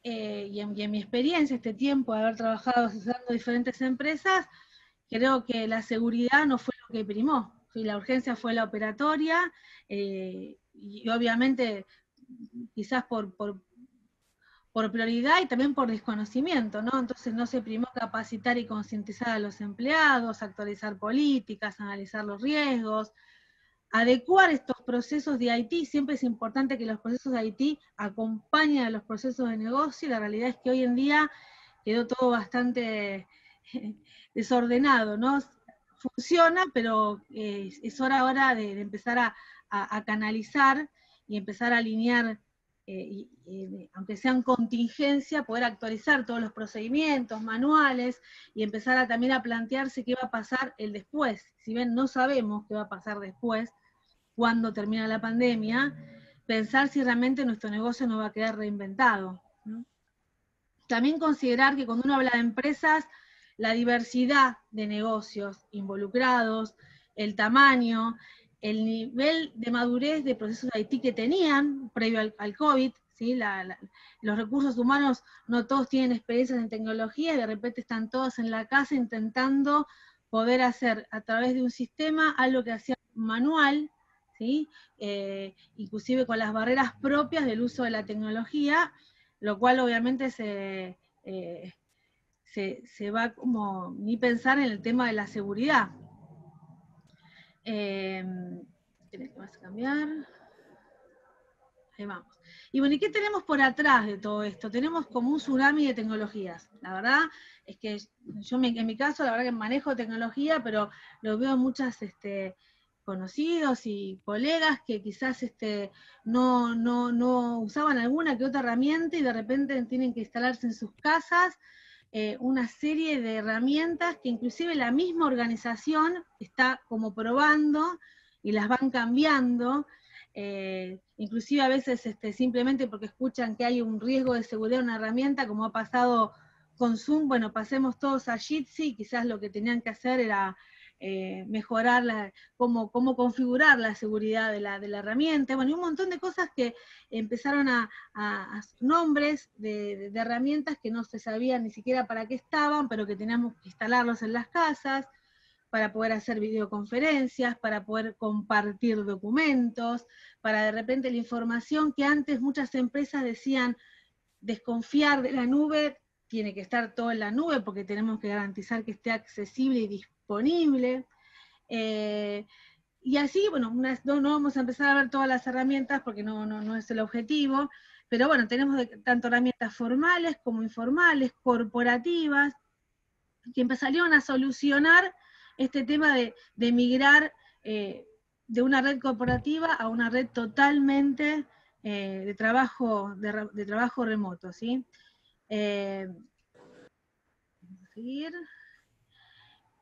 y en mi experiencia, este tiempo de haber trabajado asesorando diferentes empresas, creo que la seguridad no fue lo que primó, la urgencia fue la operatoria, y obviamente quizás por prioridad y también por desconocimiento, ¿no? Entonces no se primó capacitar y concientizar a los empleados, actualizar políticas, analizar los riesgos, adecuar estos procesos de IT. Siempre es importante que los procesos de IT acompañen a los procesos de negocio, y la realidad es que hoy en día quedó todo bastante desordenado, ¿no? Funciona, pero es hora ahora de empezar a canalizar y empezar a alinear, aunque sean contingencia, poder actualizar todos los procedimientos, manuales, y empezar también a plantearse qué va a pasar el después. Si bien no sabemos qué va a pasar después, cuando termina la pandemia, pensar si realmente nuestro negocio no va a quedar reinventado, ¿no? También considerar que cuando uno habla de empresas, la diversidad de negocios involucrados, el tamaño, el nivel de madurez de procesos de IT que tenían previo al COVID, ¿sí? Los recursos humanos no todos tienen experiencias en tecnología, y de repente están todos en la casa intentando poder hacer a través de un sistema algo que hacía manual, ¿sí? Inclusive con las barreras propias del uso de la tecnología, lo cual obviamente se va como ni pensar en el tema de la seguridad. Vas a cambiar. Ahí vamos. Y bueno, ¿y qué tenemos por atrás de todo esto? Tenemos como un tsunami de tecnologías. La verdad es que yo en mi caso, la verdad que manejo tecnología, pero lo veo muchas conocidos y colegas que quizás no usaban alguna que otra herramienta, y de repente tienen que instalarse en sus casas una serie de herramientas que inclusive la misma organización está como probando y las van cambiando, inclusive a veces simplemente porque escuchan que hay un riesgo de seguridad en una herramienta, como ha pasado con Zoom. Bueno, pasemos todos a Jitsi, quizás lo que tenían que hacer era mejorar cómo configurar la seguridad de la herramienta, bueno, y un montón de cosas que empezaron a nombres de herramientas que no se sabía ni siquiera para qué estaban, pero que teníamos que instalarlos en las casas para poder hacer videoconferencias, para poder compartir documentos, para de repente la información que antes muchas empresas decían desconfiar de la nube, tiene que estar todo en la nube porque tenemos que garantizar que esté accesible y disponible. Y así, bueno, no vamos a empezar a ver todas las herramientas porque no es el objetivo, pero bueno, tenemos tanto herramientas formales como informales, corporativas, que empezarían a solucionar este tema de migrar de una red corporativa a una red totalmente de trabajo remoto, ¿sí? Vamos a seguir.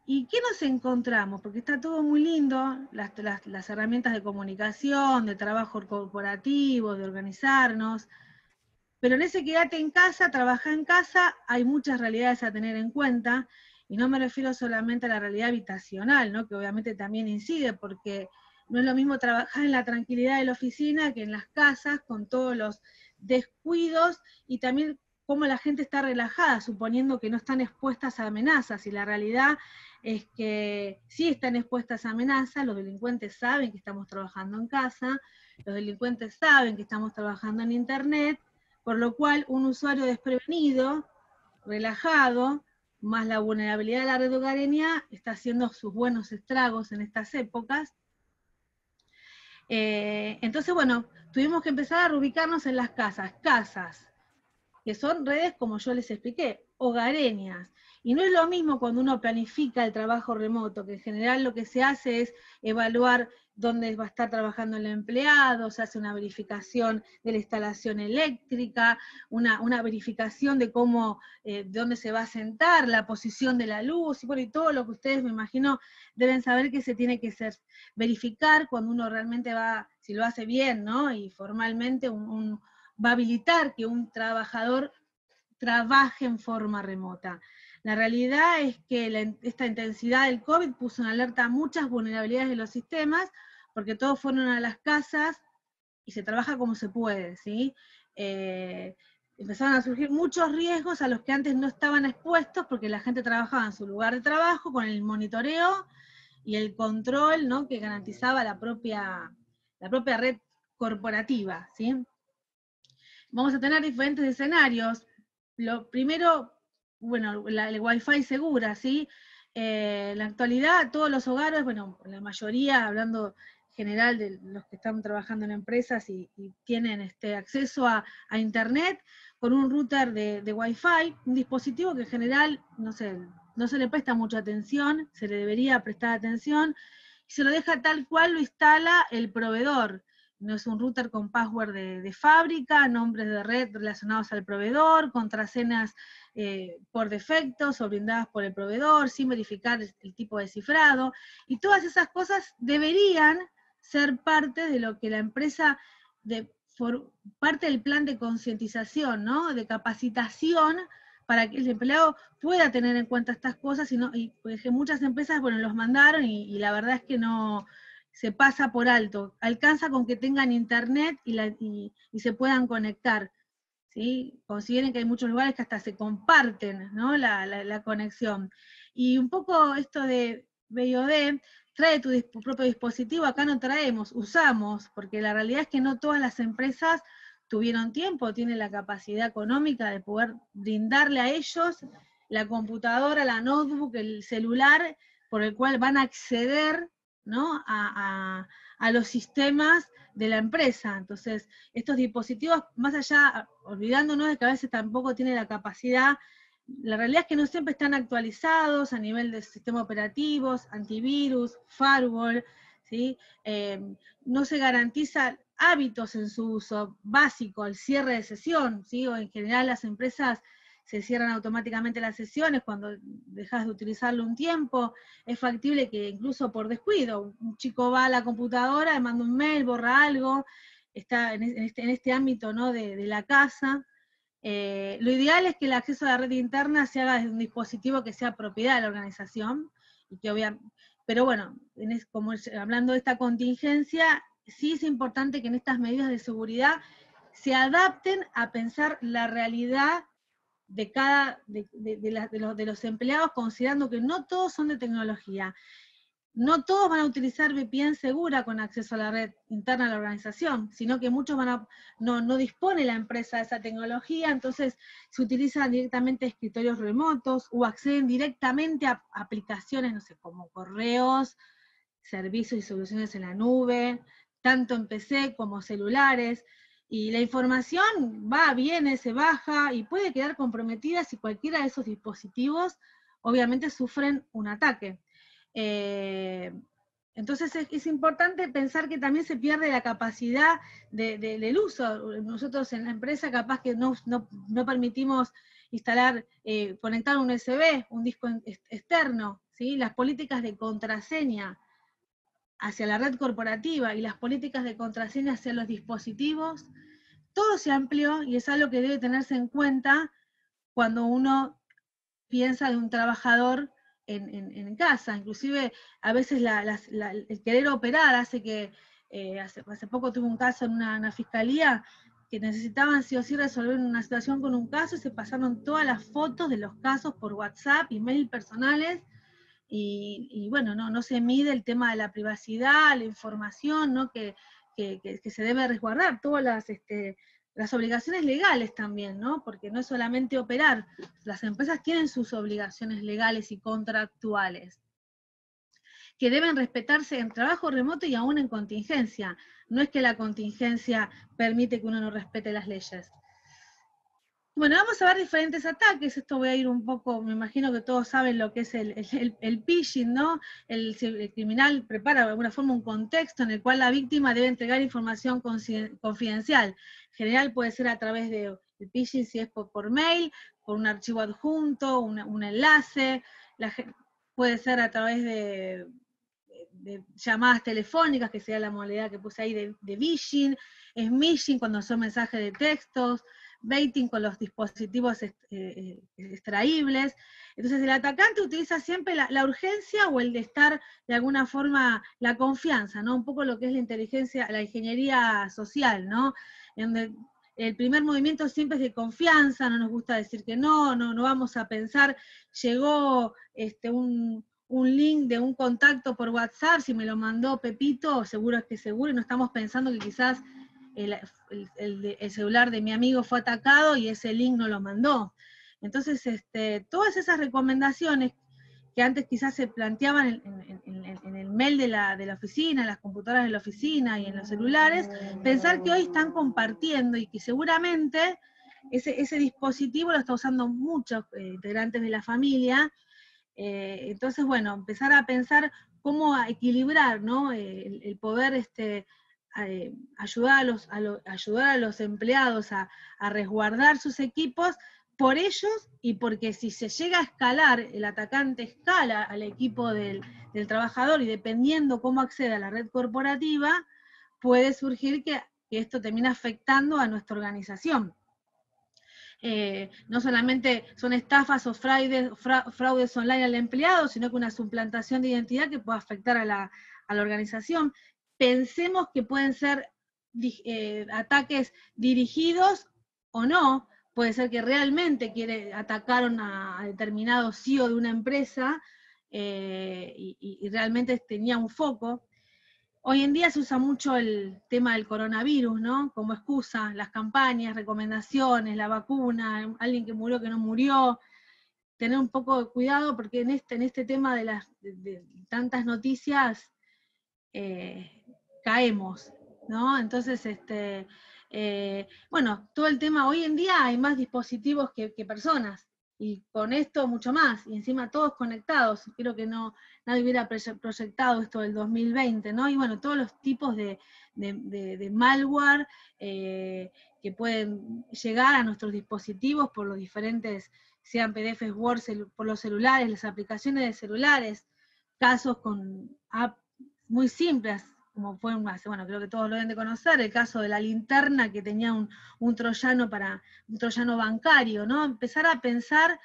¿Y qué nos encontramos? Porque está todo muy lindo, las herramientas de comunicación, de trabajo corporativo, de organizarnos, pero en ese quédate en casa, trabaja en casa, hay muchas realidades a tener en cuenta, y no me refiero solamente a la realidad habitacional, ¿no? Que obviamente también incide, porque no es lo mismo trabajar en la tranquilidad de la oficina que en las casas, con todos los descuidos, y también cómo la gente está relajada, suponiendo que no están expuestas a amenazas, y la realidad es que sí están expuestas a amenazas. Los delincuentes saben que estamos trabajando en casa, los delincuentes saben que estamos trabajando en internet, por lo cual un usuario desprevenido, relajado, más la vulnerabilidad de la red hogareña, está haciendo sus buenos estragos en estas épocas. Entonces, bueno, tuvimos que empezar a reubicarnos en las casas, que son redes, como yo les expliqué, hogareñas. Y no es lo mismo cuando uno planifica el trabajo remoto, que en general lo que se hace es evaluar dónde va a estar trabajando el empleado, se hace una verificación de la instalación eléctrica, una verificación de cómo, de dónde se va a sentar, la posición de la luz, y bueno, y todo lo que ustedes, me imagino, deben saber que se tiene que verificar cuando uno realmente va, si lo hace bien, ¿no? Y formalmente va a habilitar que un trabajador trabaje en forma remota. La realidad es que esta intensidad del COVID puso en alerta muchas vulnerabilidades de los sistemas, porque todos fueron a las casas y se trabaja como se puede, ¿sí? Empezaron a surgir muchos riesgos a los que antes no estaban expuestos, porque la gente trabajaba en su lugar de trabajo con el monitoreo y el control, ¿no?, que garantizaba la propia red corporativa, ¿sí? Vamos a tener diferentes escenarios. Lo primero, bueno, el Wi-Fi segura, ¿sí? En la actualidad, todos los hogares, bueno, la mayoría, hablando general de los que están trabajando en empresas y tienen acceso a Internet, con un router de Wi-Fi, un dispositivo que en general, no se le presta mucha atención, se le debería prestar atención, y se lo deja tal cual lo instala el proveedor. No es un router con password de fábrica, nombres de red relacionados al proveedor, contraseñas por defecto o brindadas por el proveedor, sin verificar el tipo de cifrado, y todas esas cosas deberían ser parte de lo que la empresa, parte del plan de concientización, ¿no?, de capacitación, para que el empleado pueda tener en cuenta estas cosas, y porque muchas empresas, bueno, los mandaron y la verdad es que no, se pasa por alto, alcanza con que tengan internet y se puedan conectar, ¿sí? Consideren que hay muchos lugares que hasta se comparten, ¿no?, la conexión. Y un poco esto de BIOD, trae tu propio dispositivo, acá no traemos, usamos, porque la realidad es que no todas las empresas tuvieron tiempo, tienen la capacidad económica de poder brindarle a ellos la computadora, la notebook, el celular, por el cual van a acceder, ¿no?, a los sistemas de la empresa. Entonces, estos dispositivos, más allá, olvidándonos de que a veces tampoco tienen la capacidad, la realidad es que no siempre están actualizados a nivel de sistema operativos, antivirus, firewall, ¿sí? No se garantiza hábitos en su uso básico, el cierre de sesión, ¿sí? O en general las empresas se cierran automáticamente las sesiones cuando dejas de utilizarlo un tiempo. Es factible que incluso por descuido, un chico va a la computadora, le manda un mail, borra algo, está en este ámbito, ¿no?, de la casa. Lo ideal es que el acceso a la red interna se haga desde un dispositivo que sea propiedad de la organización, y que pero bueno, como hablando de esta contingencia, sí es importante que en estas medidas de seguridad se adapten a pensar la realidad de los empleados, considerando que no todos son de tecnología. No todos van a utilizar VPN segura con acceso a la red interna de la organización, sino que muchos no dispone la empresa de esa tecnología, entonces se utilizan directamente escritorios remotos o acceden directamente a aplicaciones, no sé, como correos, servicios y soluciones en la nube, tanto en PC como celulares, y la información va, viene, se baja y puede quedar comprometida si cualquiera de esos dispositivos obviamente sufren un ataque. Entonces es importante pensar que también se pierde la capacidad del uso. Nosotros en la empresa capaz que no permitimos instalar, conectar un USB, un disco externo, ¿sí? Las políticas de contraseña hacia la red corporativa y las políticas de contraseña hacia los dispositivos, todo se amplió y es algo que debe tenerse en cuenta cuando uno piensa de un trabajador en casa. Inclusive a veces el querer operar hace que, hace poco tuve un caso en una fiscalía que necesitaban sí o sí resolver una situación con un caso, y se pasaron todas las fotos de los casos por WhatsApp, email personales, y bueno, no se mide el tema de la privacidad, la información, ¿no? que se debe resguardar, todas las obligaciones legales también, ¿no? Porque no es solamente operar, las empresas tienen sus obligaciones legales y contractuales, que deben respetarse en trabajo remoto y aún en contingencia. No es que la contingencia permite que uno no respete las leyes. Bueno, vamos a ver diferentes ataques. Esto voy a ir un poco, me imagino que todos saben lo que es el phishing, ¿no? El criminal prepara de alguna forma un contexto en el cual la víctima debe entregar información confidencial. En general puede ser a través de el phishing, si es por mail, por un archivo adjunto, un enlace, puede ser a través de llamadas telefónicas, que sea la modalidad que puse ahí de phishing, smishing cuando son mensajes de textos, baiting con los dispositivos extraíbles. Entonces el atacante utiliza siempre la urgencia o el de estar de alguna forma la confianza, ¿no? Un poco lo que es la inteligencia, la ingeniería social, ¿no? En donde el primer movimiento siempre es de confianza, no nos gusta decir que no vamos a pensar, llegó un link de un contacto por WhatsApp, si me lo mandó Pepito, seguro es que seguro, y no estamos pensando que quizás el celular de mi amigo fue atacado y ese link no lo mandó. Entonces, todas esas recomendaciones que antes quizás se planteaban en el mail de la oficina, en las computadoras de la oficina y en los celulares, pensar que hoy están compartiendo y que seguramente ese dispositivo lo está usando muchos integrantes de la familia. Entonces, bueno, empezar a pensar cómo equilibrar, ¿no? El poder ayudar a los empleados a resguardar sus equipos por ellos, y porque si se llega a escalar, el atacante escala al equipo del trabajador, y dependiendo cómo acceda a la red corporativa, puede surgir que esto termina afectando a nuestra organización. No solamente son estafas o fraudes online al empleado, sino que una suplantación de identidad que puede afectar a la organización. Pensemos que pueden ser ataques dirigidos o no. Puede ser que realmente atacaron a determinado CEO de una empresa y realmente tenía un foco. Hoy en día se usa mucho el tema del coronavirus, ¿no? Como excusa, las campañas, recomendaciones, la vacuna, alguien que murió, que no murió. Tener un poco de cuidado, porque en este tema de tantas noticias caemos, ¿no? Entonces, bueno, todo el tema, hoy en día hay más dispositivos que personas, y con esto mucho más, y encima todos conectados. Creo que nadie hubiera proyectado esto del 2020, ¿no? Y bueno, todos los tipos de malware que pueden llegar a nuestros dispositivos por los diferentes, sean PDFs, Word, por los celulares, las aplicaciones de celulares, casos con apps muy simples, como fue bueno, creo que todos lo deben de conocer, el caso de la linterna que tenía un troyano bancario, ¿no? Empezar a pensar,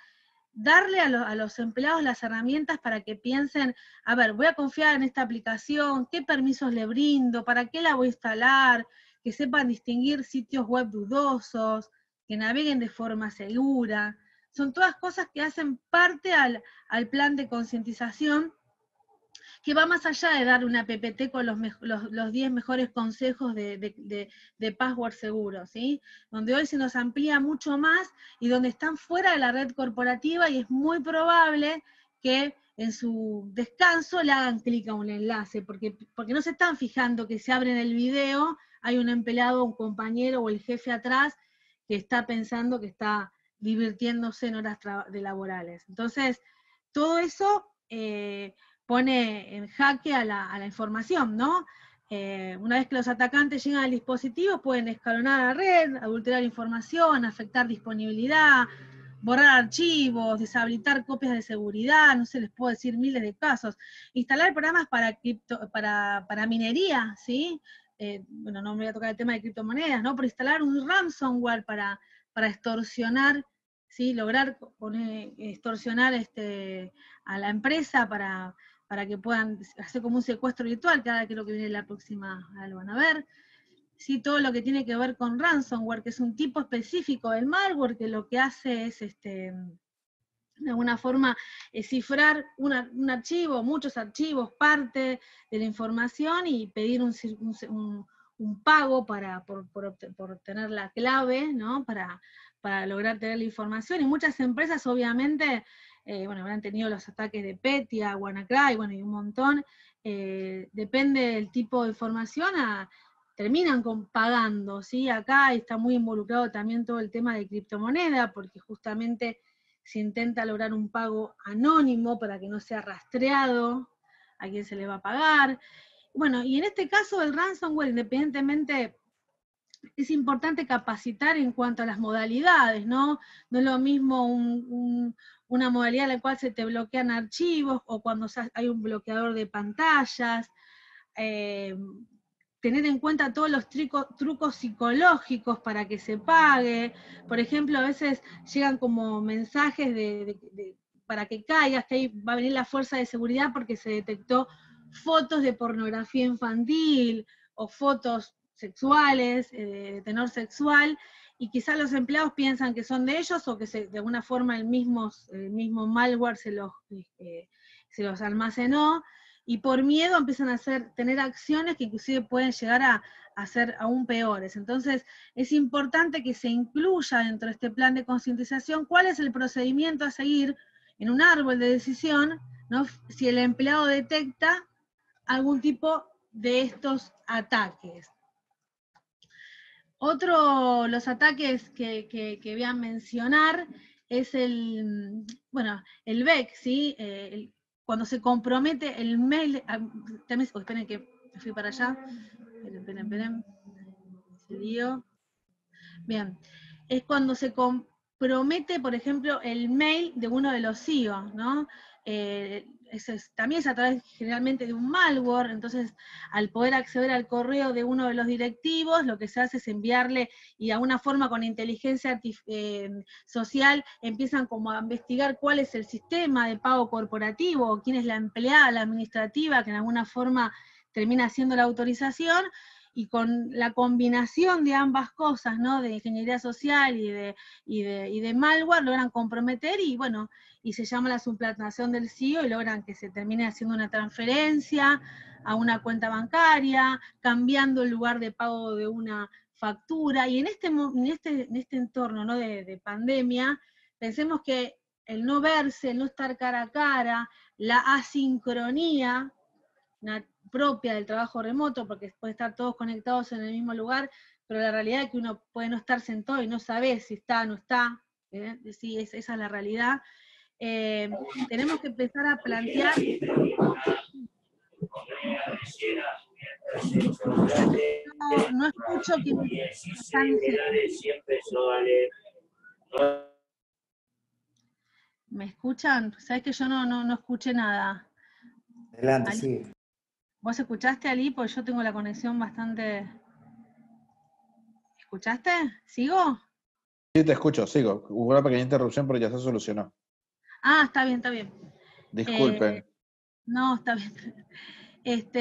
darle a los empleados las herramientas para que piensen, a ver, voy a confiar en esta aplicación, qué permisos le brindo, para qué la voy a instalar, que sepan distinguir sitios web dudosos, que naveguen de forma segura. Son todas cosas que hacen parte al plan de concientización, que va más allá de dar una PPT con los 10 mejores consejos de password seguro, ¿sí? Donde hoy se nos amplía mucho más, y donde están fuera de la red corporativa, y es muy probable que en su descanso le hagan clic a un enlace, porque no se están fijando que si abren el video hay un empleado, un compañero o el jefe atrás que está pensando que está divirtiéndose en horas laborales. Entonces, todo eso pone en jaque a la información, ¿no? Una vez que los atacantes llegan al dispositivo, pueden escalonar la red, adulterar información, afectar disponibilidad, borrar archivos, deshabilitar copias de seguridad, no sé, les puedo decir miles de casos. Instalar programas para minería, ¿sí? Bueno, no me voy a tocar el tema de criptomonedas, ¿no? Pero instalar un ransomware para extorsionar, ¿sí? Lograr extorsionar a la empresa para que puedan hacer como un secuestro virtual, que ahora creo que viene la próxima, ahora lo van a ver. ¿sí? Todo lo que tiene que ver con ransomware, que es un tipo específico del malware que lo que hace es, de alguna forma, cifrar un archivo, muchos archivos, parte de la información y pedir un pago por obtener la clave, ¿no? Para lograr tener la información. Y muchas empresas, obviamente, bueno, habrán tenido los ataques de Petya, WannaCry, bueno, y un montón. Depende del tipo de información, terminan pagando, ¿sí? Acá está muy involucrado también todo el tema de criptomoneda, porque justamente se intenta lograr un pago anónimo para que no sea rastreado a quién se le va a pagar. Bueno, y en este caso el ransomware, independientemente, es importante capacitar en cuanto a las modalidades, ¿no? No es lo mismo una modalidad en la cual se te bloquean archivos, o cuando hay un bloqueador de pantallas, tener en cuenta todos los trucos psicológicos para que se pague. Por ejemplo, a veces llegan como mensajes para que caigas, que ahí va a venir la fuerza de seguridad porque se detectó fotos de pornografía infantil o fotos sexuales, de tenor sexual, y quizás los empleados piensan que son de ellos o que de alguna forma el mismo malware se los almacenó, y por miedo empiezan a tener acciones que inclusive pueden llegar a ser aún peores. Entonces, es importante que se incluya dentro de este plan de concientización cuál es el procedimiento a seguir en un árbol de decisión, ¿no? Si el empleado detecta algún tipo de estos ataques. Los ataques que voy a mencionar es el BEC, ¿sí? Cuando se compromete el mail, esperen que me fui para allá, esperen, se dio. Bien, es cuando se compromete, por ejemplo, el mail de uno de los CEOs, ¿no? También es a través generalmente de un malware. Entonces al poder acceder al correo de uno de los directivos, lo que se hace es enviarle, y de alguna forma con inteligencia social empiezan como a investigar cuál es el sistema de pago corporativo, o quién es la empleada, la administrativa, que en alguna forma termina haciendo la autorización, y con la combinación de ambas cosas, ¿no? De ingeniería social y de malware, logran comprometer, y bueno, y se llama la suplantación del CEO, y logran que se termine haciendo una transferencia a una cuenta bancaria, cambiando el lugar de pago de una factura. Y en este entorno, ¿no? de pandemia, pensemos que el no verse, el no estar cara a cara, la asincronía propia del trabajo remoto, porque puede estar todos conectados en el mismo lugar, pero la realidad es que uno puede no estar sentado y no saber si está o no está, sí, esa es la realidad. Tenemos que empezar a plantear... No escucho que ¿me escuchan? ¿Sabes que yo no escuché nada?
Adelante,
Ali,
sigue.
¿vos escuchaste, Ali? Porque yo tengo la conexión bastante... ¿Escuchaste? ¿Sigo?
Sí, te escucho, sigo. Hubo una pequeña interrupción, pero ya se solucionó.
Ah, está bien, está bien.
Disculpen.
No, está bien.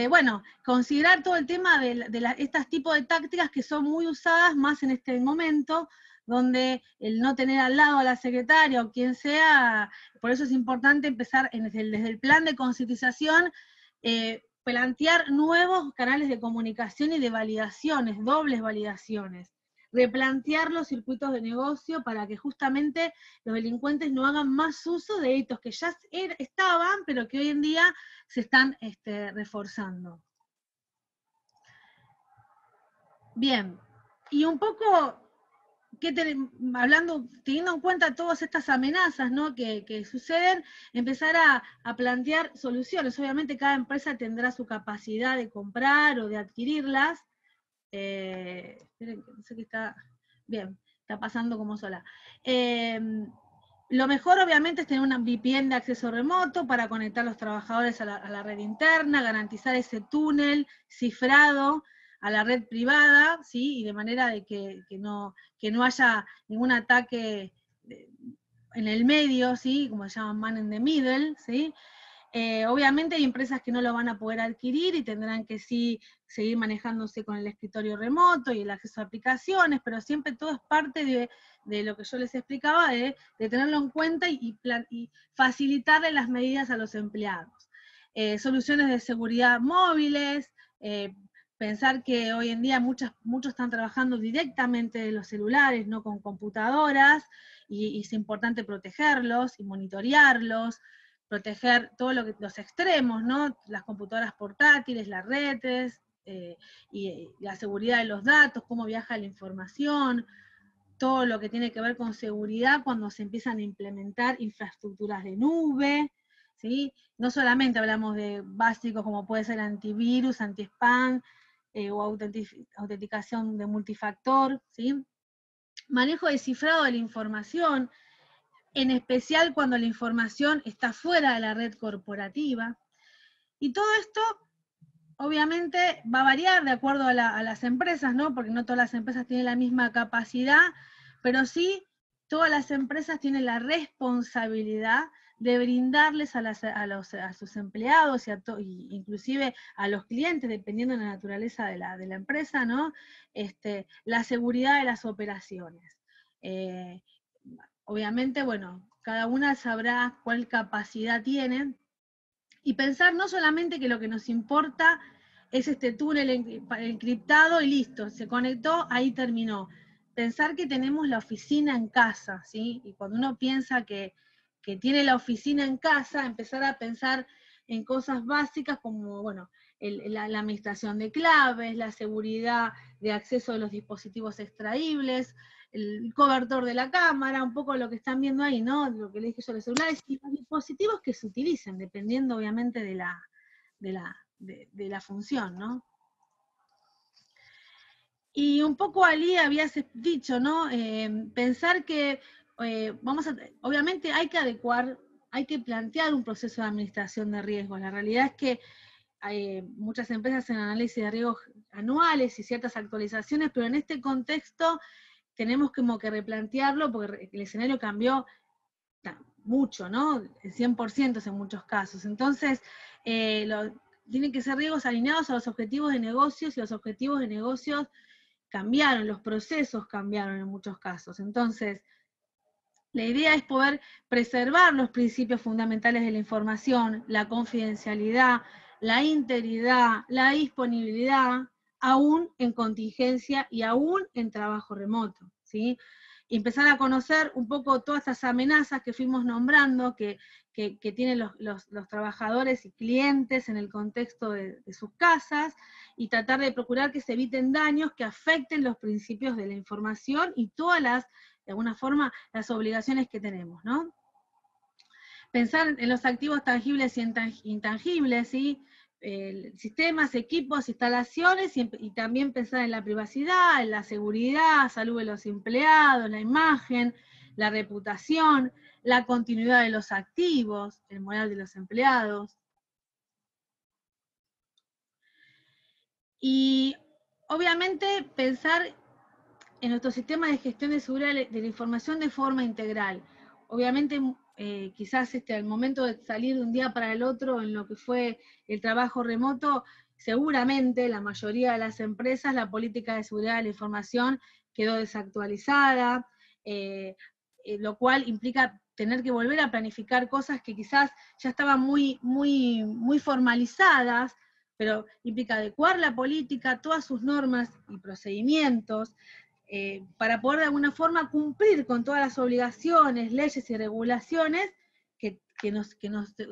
Bueno, considerar todo el tema de estas tipos de tácticas que son muy usadas más en este momento, donde el no tener al lado a la secretaria o quien sea, por eso es importante empezar desde el plan de concientización, plantear nuevos canales de comunicación y de validaciones, dobles validaciones. Replantear los circuitos de negocio para que justamente los delincuentes no hagan más uso de delitos que ya estaban, pero que hoy en día se están reforzando. Bien, y un poco, teniendo en cuenta todas estas amenazas, ¿no? que suceden, empezar a plantear soluciones. Obviamente cada empresa tendrá su capacidad de comprar o de adquirirlas. Esperen, que no sé qué está... Bien, está pasando como sola. Lo mejor obviamente es tener una VPN de acceso remoto para conectar a los trabajadores a la red interna, garantizar ese túnel cifrado a la red privada, ¿sí? Y de manera de que no haya ningún ataque en el medio, ¿sí? Como se llama man in the middle, ¿sí? Obviamente hay empresas que no lo van a poder adquirir y tendrán que sí seguir manejándose con el escritorio remoto y el acceso a aplicaciones, pero siempre todo es parte de lo que yo les explicaba, de tenerlo en cuenta y facilitarle las medidas a los empleados. Soluciones de seguridad móviles, pensar que hoy en día muchos están trabajando directamente de los celulares, no con computadoras, y es importante protegerlos y monitorearlos, proteger todos los extremos, ¿no? Las computadoras portátiles, las redes, y la seguridad de los datos, cómo viaja la información, todo lo que tiene que ver con seguridad cuando se empiezan a implementar infraestructuras de nube, ¿sí? No solamente hablamos de básicos como puede ser antivirus, anti-spam, o autenticación de multifactor, ¿sí? Manejo de cifrado de la información, en especial cuando la información está fuera de la red corporativa. Y todo esto, obviamente, va a variar de acuerdo a las empresas, ¿no? Porque no todas las empresas tienen la misma capacidad, pero sí todas las empresas tienen la responsabilidad de brindarles a sus empleados y inclusive a los clientes, dependiendo de la naturaleza de la empresa, ¿no? La seguridad de las operaciones. Obviamente, bueno, cada una sabrá cuál capacidad tiene, y pensar no solamente que lo que nos importa es este túnel encriptado y listo, se conectó, ahí terminó. Pensar que tenemos la oficina en casa, ¿sí? Y cuando uno piensa que tiene la oficina en casa, empezar a pensar en cosas básicas como, bueno, la administración de claves, la seguridad de acceso a los dispositivos extraíbles, el cobertor de la cámara, un poco lo que están viendo ahí, ¿no? Lo que les dije sobre los celulares y los dispositivos que se utilicen, dependiendo obviamente de la función, ¿no? Y un poco Ali habías dicho, ¿no? Pensar que obviamente hay que adecuar, hay que plantear un proceso de administración de riesgos. La realidad es que muchas empresas hacen análisis de riesgos anuales y ciertas actualizaciones, pero en este contexto tenemos como que replantearlo porque el escenario cambió mucho, ¿no? El 100% en muchos casos. Entonces, tienen que ser riesgos alineados a los objetivos de negocios, y los objetivos de negocios cambiaron, los procesos cambiaron en muchos casos. Entonces, la idea es poder preservar los principios fundamentales de la información, la confidencialidad, la integridad, la disponibilidad, aún en contingencia y aún en trabajo remoto, ¿sí? Y empezar a conocer un poco todas estas amenazas que fuimos nombrando, que tienen los trabajadores y clientes en el contexto de sus casas, y tratar de procurar que se eviten daños que afecten los principios de la información y todas de alguna forma, las obligaciones que tenemos, ¿no? Pensar en los activos tangibles y intangibles, ¿sí? Sistemas, equipos, instalaciones, y también pensar en la privacidad, en la seguridad, salud de los empleados, la imagen, la reputación, la continuidad de los activos, el moral de los empleados. Y obviamente pensar en nuestro sistema de gestión de seguridad de la información de forma integral. Obviamente, quizás al momento de salir de un día para el otro en lo que fue el trabajo remoto, seguramente la mayoría de las empresas, la política de seguridad de la información quedó desactualizada, lo cual implica tener que volver a planificar cosas que quizás ya estaban muy, muy, muy formalizadas, pero implica adecuar la política, todas sus normas y procedimientos, para poder de alguna forma cumplir con todas las obligaciones, leyes y regulaciones que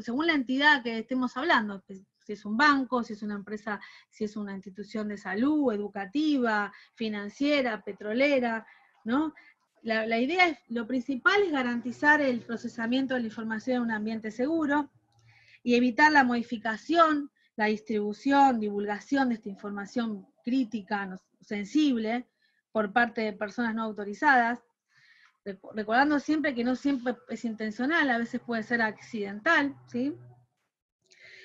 según la entidad que estemos hablando, si es un banco, si es una empresa, si es una institución de salud, educativa, financiera, petrolera, ¿no? La idea es, lo principal es garantizar el procesamiento de la información en un ambiente seguro y evitar la modificación, la distribución, divulgación de esta información crítica, sensible, por parte de personas no autorizadas, recordando siempre que no siempre es intencional, a veces puede ser accidental, ¿sí?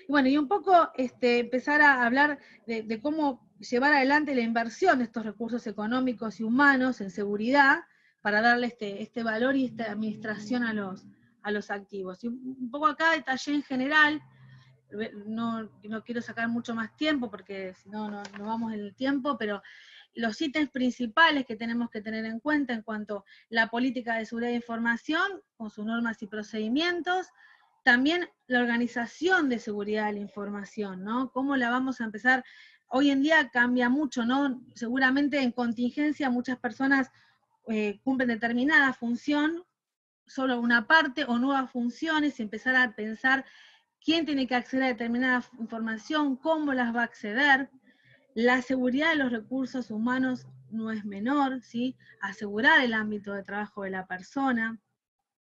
Y bueno, y un poco empezar a hablar de cómo llevar adelante la inversión de estos recursos económicos y humanos en seguridad para darle este valor y esta administración a los activos. Y un poco acá detallé en general no quiero sacar mucho más tiempo porque si no, no vamos en el tiempo, pero los ítems principales que tenemos que tener en cuenta en cuanto a la política de seguridad de información, con sus normas y procedimientos, también la organización de seguridad de la información, ¿no? ¿Cómo la vamos a empezar? Hoy en día cambia mucho, ¿no? Seguramente en contingencia muchas personas cumplen determinada función, solo una parte o nuevas funciones, y empezar a pensar quién tiene que acceder a determinada información, cómo las va a acceder. La seguridad de los recursos humanos no es menor, ¿sí? Asegurar el ámbito de trabajo de la persona,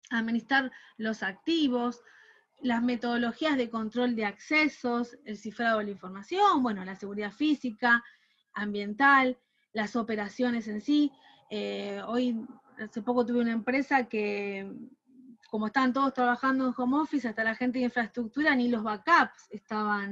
administrar los activos, las metodologías de control de accesos, el cifrado de la información, bueno, la seguridad física, ambiental, las operaciones en sí. Hoy, hace poco tuve una empresa que, como estaban todos trabajando en home office, hasta la gente de infraestructura, ni los backups estaban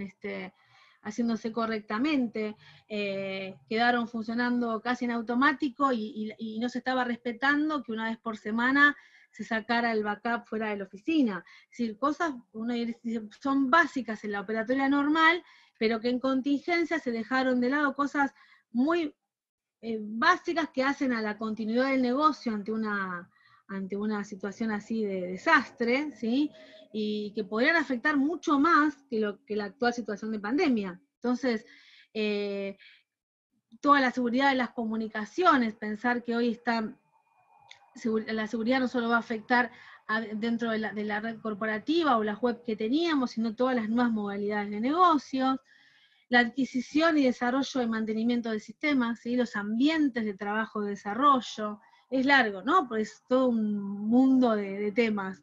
haciéndose correctamente, quedaron funcionando casi en automático y no se estaba respetando que una vez por semana se sacara el backup fuera de la oficina. Es decir, cosas, uno dice, son básicas en la operatoria normal, pero que en contingencia se dejaron de lado, cosas muy básicas que hacen a la continuidad del negocio ante una situación así de desastre, ¿sí? Y que podrían afectar mucho más que la actual situación de pandemia. Entonces, toda la seguridad de las comunicaciones, pensar que hoy la seguridad no solo va a afectar dentro de la red corporativa o las web que teníamos, sino todas las nuevas modalidades de negocios, la adquisición y desarrollo y mantenimiento de sistemas, ¿sí? Los ambientes de trabajo y desarrollo. Es largo, ¿no? Pues es todo un mundo de temas.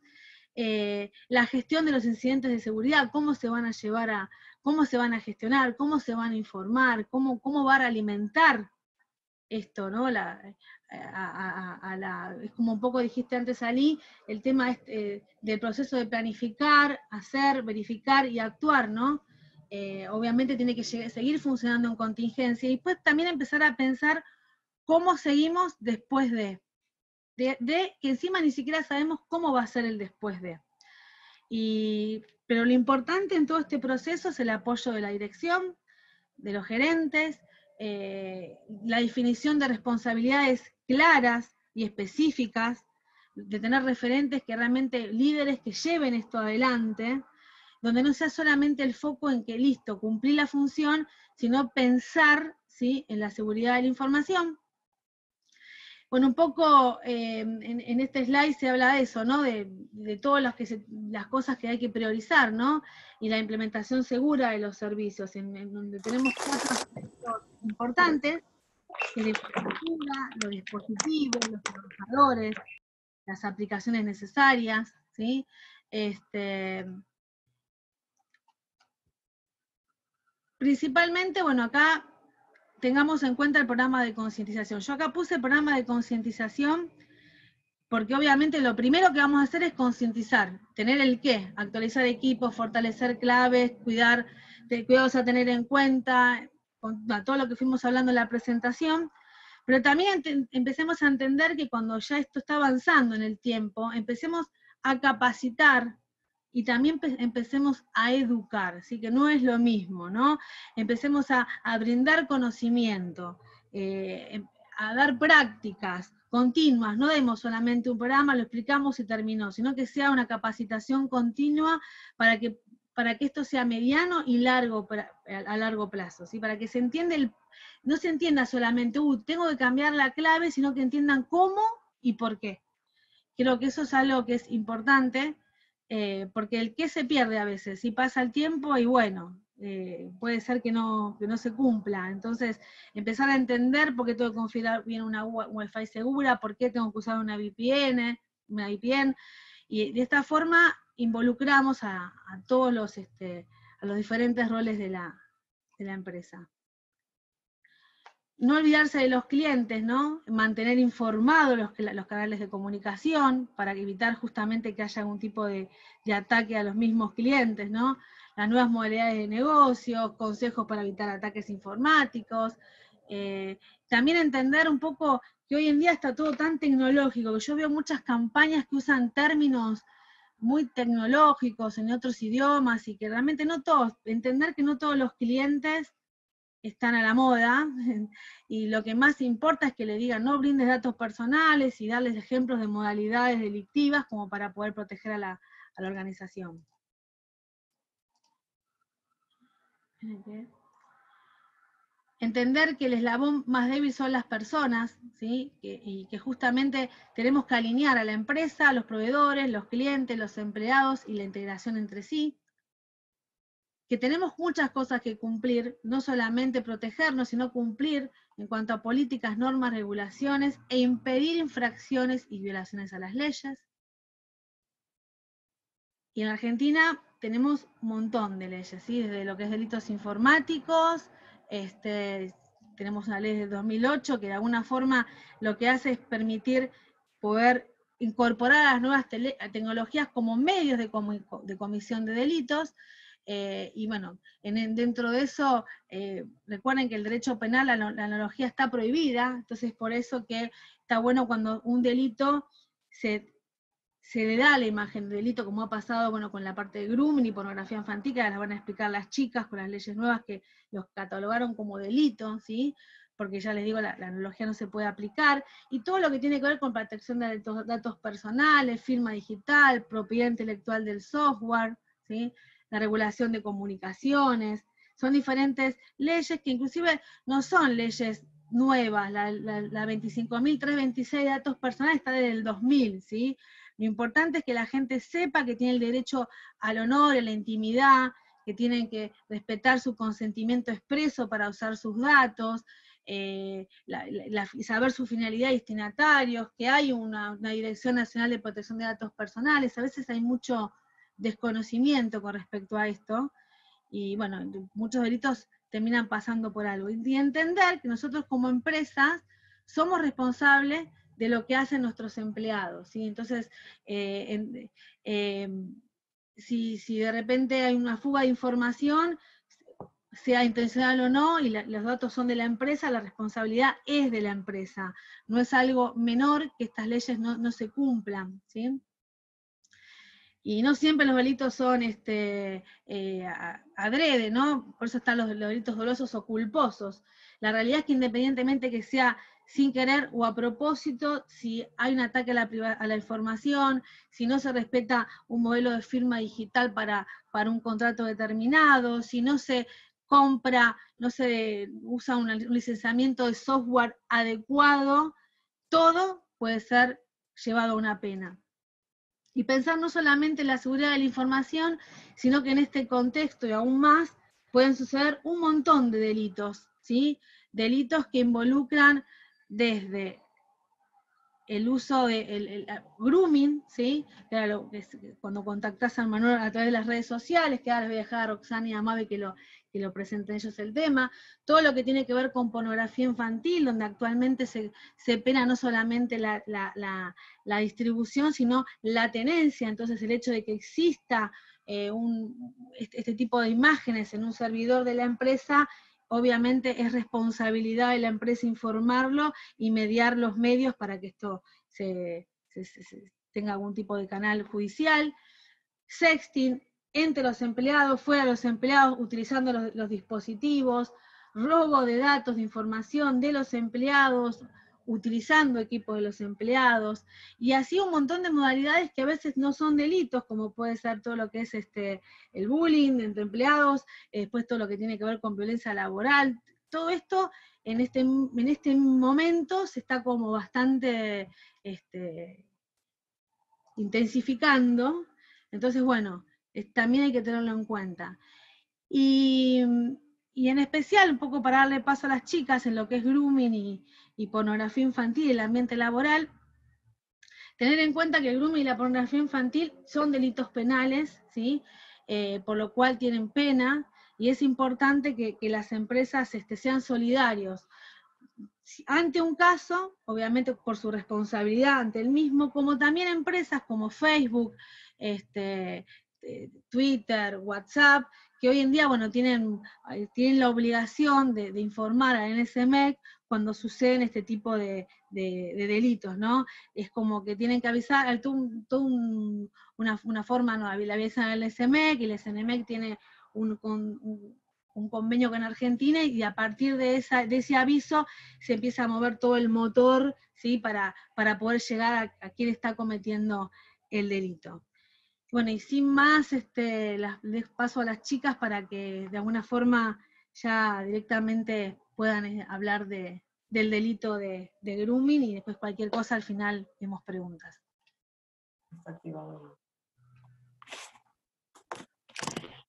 La gestión de los incidentes de seguridad, cómo se van a llevar cómo se van a gestionar, cómo se van a informar, cómo va a alimentar esto, ¿no? Es como un poco dijiste antes, Ali, el tema del proceso de planificar, hacer, verificar y actuar, ¿no? Obviamente tiene que seguir funcionando en contingencia y después también empezar a pensar cómo seguimos después de que encima ni siquiera sabemos cómo va a ser el después de. Pero lo importante en todo este proceso es el apoyo de la dirección, de los gerentes, la definición de responsabilidades claras y específicas, de tener referentes que realmente, líderes que lleven esto adelante, donde no sea solamente el foco en que listo, cumplí la función, sino pensar, ¿sí?, en la seguridad de la información. Bueno, un poco en este slide se habla de eso, ¿no? De todas las cosas que hay que priorizar, ¿no? Y la implementación segura de los servicios, en donde tenemos 4 aspectos importantes, que es la infraestructura, los dispositivos, los trabajadores, las aplicaciones necesarias, ¿sí? Principalmente, bueno, acá tengamos en cuenta el programa de concientización. Yo acá puse el programa de concientización porque obviamente lo primero que vamos a hacer es concientizar, tener el qué, actualizar equipos, fortalecer claves, cuidados a tener en cuenta, todo lo que fuimos hablando en la presentación, pero también empecemos a entender que cuando ya esto está avanzando en el tiempo, empecemos a capacitar y también empecemos a educar, así que no es lo mismo, ¿no? Empecemos a brindar conocimiento, a dar prácticas continuas, no demos solamente un programa, lo explicamos y terminó, sino que sea una capacitación continua para que esto sea mediano y a largo plazo, ¿sí? Para que se entienda no se entienda solamente, tengo que cambiar la clave, sino que entiendan cómo y por qué. Creo que eso es algo que es importante, porque el qué se pierde a veces, si pasa el tiempo y bueno, puede ser que no se cumpla. Entonces, empezar a entender por qué tengo que configurar bien una Wi-Fi segura, por qué tengo que usar una VPN, y de esta forma involucramos a todos los diferentes roles de la empresa. No olvidarse de los clientes, ¿no? Mantener informados los canales de comunicación para evitar justamente que haya algún tipo de ataque a los mismos clientes, ¿no? Las nuevas modalidades de negocio, consejos para evitar ataques informáticos. También entender un poco que hoy en día está todo tan tecnológico, que yo veo muchas campañas que usan términos muy tecnológicos, en otros idiomas, y que realmente no todos, entender que no todos los clientes están a la moda, y lo que más importa es que le digan no brindes datos personales y darles ejemplos de modalidades delictivas como para poder proteger a la organización. Entender que el eslabón más débil son las personas, ¿sí? Y que justamente tenemos que alinear a la empresa, a los proveedores, los clientes, los empleados y la integración entre sí. Que tenemos muchas cosas que cumplir, no solamente protegernos, sino cumplir en cuanto a políticas, normas, regulaciones, e impedir infracciones y violaciones a las leyes. Y en Argentina tenemos un montón de leyes, ¿sí? Desde lo que es delitos informáticos, tenemos una ley de 2008 que de alguna forma lo que hace es permitir poder incorporar a las nuevas tecnologías como medios de comisión de delitos. Y bueno, dentro de eso, recuerden que el derecho penal, la analogía está prohibida, entonces por eso que está bueno cuando un delito se le da la imagen de delito, como ha pasado, bueno, con la parte de grooming y pornografía infantil, que las van a explicar las chicas con las leyes nuevas que los catalogaron como delito, ¿sí? Porque ya les digo, la analogía no se puede aplicar, y todo lo que tiene que ver con protección de datos personales, firma digital, propiedad intelectual del software, ¿sí? La regulación de comunicaciones, son diferentes leyes que inclusive no son leyes nuevas, la 25.326 de datos personales está desde el 2000, ¿sí? Lo importante es que la gente sepa que tiene el derecho al honor, a la intimidad, que tienen que respetar su consentimiento expreso para usar sus datos, saber su finalidad y destinatarios, que hay una Dirección Nacional de Protección de Datos Personales. A veces hay mucho desconocimiento con respecto a esto, y bueno, muchos delitos terminan pasando por algo. Y entender que nosotros como empresas somos responsables de lo que hacen nuestros empleados, ¿sí? Entonces, si de repente hay una fuga de información, sea intencional o no, y los datos son de la empresa, la responsabilidad es de la empresa. No es algo menor que estas leyes no se cumplan, ¿sí? Y no siempre los delitos son adrede, ¿no? Por eso están los delitos dolosos o culposos. La realidad es que independientemente que sea sin querer o a propósito, si hay un ataque a la información, si no se respeta un modelo de firma digital para un contrato determinado, si no se compra, no se usa un licenciamiento de software adecuado, todo puede ser llevado a una pena. Y pensar no solamente en la seguridad de la información, sino que en este contexto y aún más pueden suceder un montón de delitos, ¿sí? Delitos que involucran desde el uso de grooming, ¿sí? Claro, cuando contactás al Manuel a través de las redes sociales, que ahora les voy a dejar a Roxana y a Mabe que lo presenten ellos el tema, todo lo que tiene que ver con pornografía infantil, donde actualmente se pena no solamente la distribución, sino la tenencia. Entonces el hecho de que exista este tipo de imágenes en un servidor de la empresa, obviamente es responsabilidad de la empresa informarlo y mediar los medios para que esto tenga algún tipo de canal judicial. Sexting entre los empleados, fuera de los empleados, utilizando los dispositivos, robo de datos, de información de los empleados, utilizando equipos de los empleados, y así un montón de modalidades que a veces no son delitos, como puede ser todo lo que es el bullying entre empleados, después todo lo que tiene que ver con violencia laboral. Todo esto en este momento se está como bastante intensificando. Entonces, bueno, también hay que tenerlo en cuenta. Y en especial, un poco para darle paso a las chicas en lo que es grooming y pornografía infantil y el ambiente laboral, tener en cuenta que el grooming y la pornografía infantil son delitos penales, ¿sí? Por lo cual tienen pena, y es importante que las empresas sean solidarios ante un caso, obviamente por su responsabilidad ante el mismo, como también empresas como Facebook, Twitter, WhatsApp, que hoy en día, bueno, tienen la obligación de informar al NSMEC cuando suceden este tipo de de delitos, ¿no? Es como que tienen que avisar, una forma, ¿no? Le avisan al SMEC, y el SNMEC tiene un convenio con Argentina, y a partir de ese aviso se empieza a mover todo el motor, ¿sí? Para poder llegar a quien está cometiendo el delito. Bueno, y sin más, les paso a las chicas para que de alguna forma ya directamente puedan hablar del delito de grooming, y después cualquier cosa al final vemos preguntas.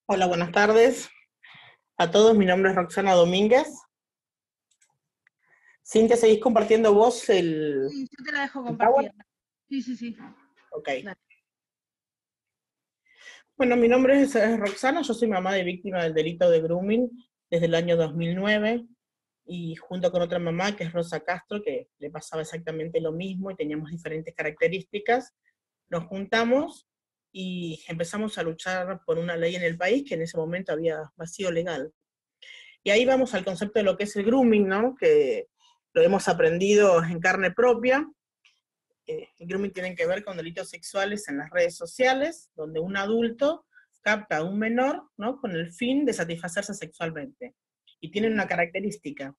Hola, buenas tardes a todos. Mi nombre es Roxana Domínguez. Cintia, ¿seguís compartiendo vos el...?
Sí, yo te la dejo compartir. Sí.
Ok.
Claro.
Bueno, mi nombre es Roxana, yo soy mamá de víctima del delito de grooming desde el año 2009, y junto con otra mamá, que es Rosa Castro, que le pasaba exactamente lo mismo y teníamos diferentes características, nos juntamos y empezamos a luchar por una ley en el país que en ese momento había vacío legal. Y ahí vamos al concepto de lo que es el grooming, ¿no? Que lo hemos aprendido en carne propia. El grooming tiene que ver con delitos sexuales en las redes sociales, donde un adulto capta a un menor, ¿no? Con el fin de satisfacerse sexualmente. Y tienen una característica,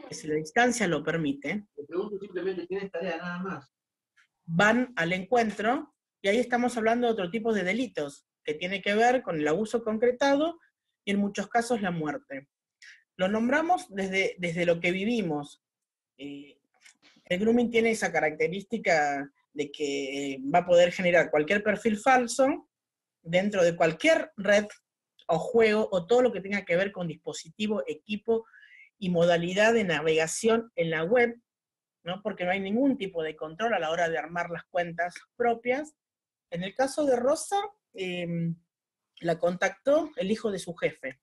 que si la distancia lo permite,
Le pregunto simplemente, ¿tienes tarea nada más?
van al encuentro, y ahí estamos hablando de otro tipo de delitos, que tiene que ver con el abuso concretado y en muchos casos la muerte. Lo nombramos desde lo que vivimos. El grooming tiene esa característica de que va a poder generar cualquier perfil falso dentro de cualquier red o juego, o todo lo que tenga que ver con dispositivo, equipo y modalidad de navegación en la web, ¿no? Porque no hay ningún tipo de control a la hora de armar las cuentas propias. En el caso de Rosa, la contactó el hijo de su jefe.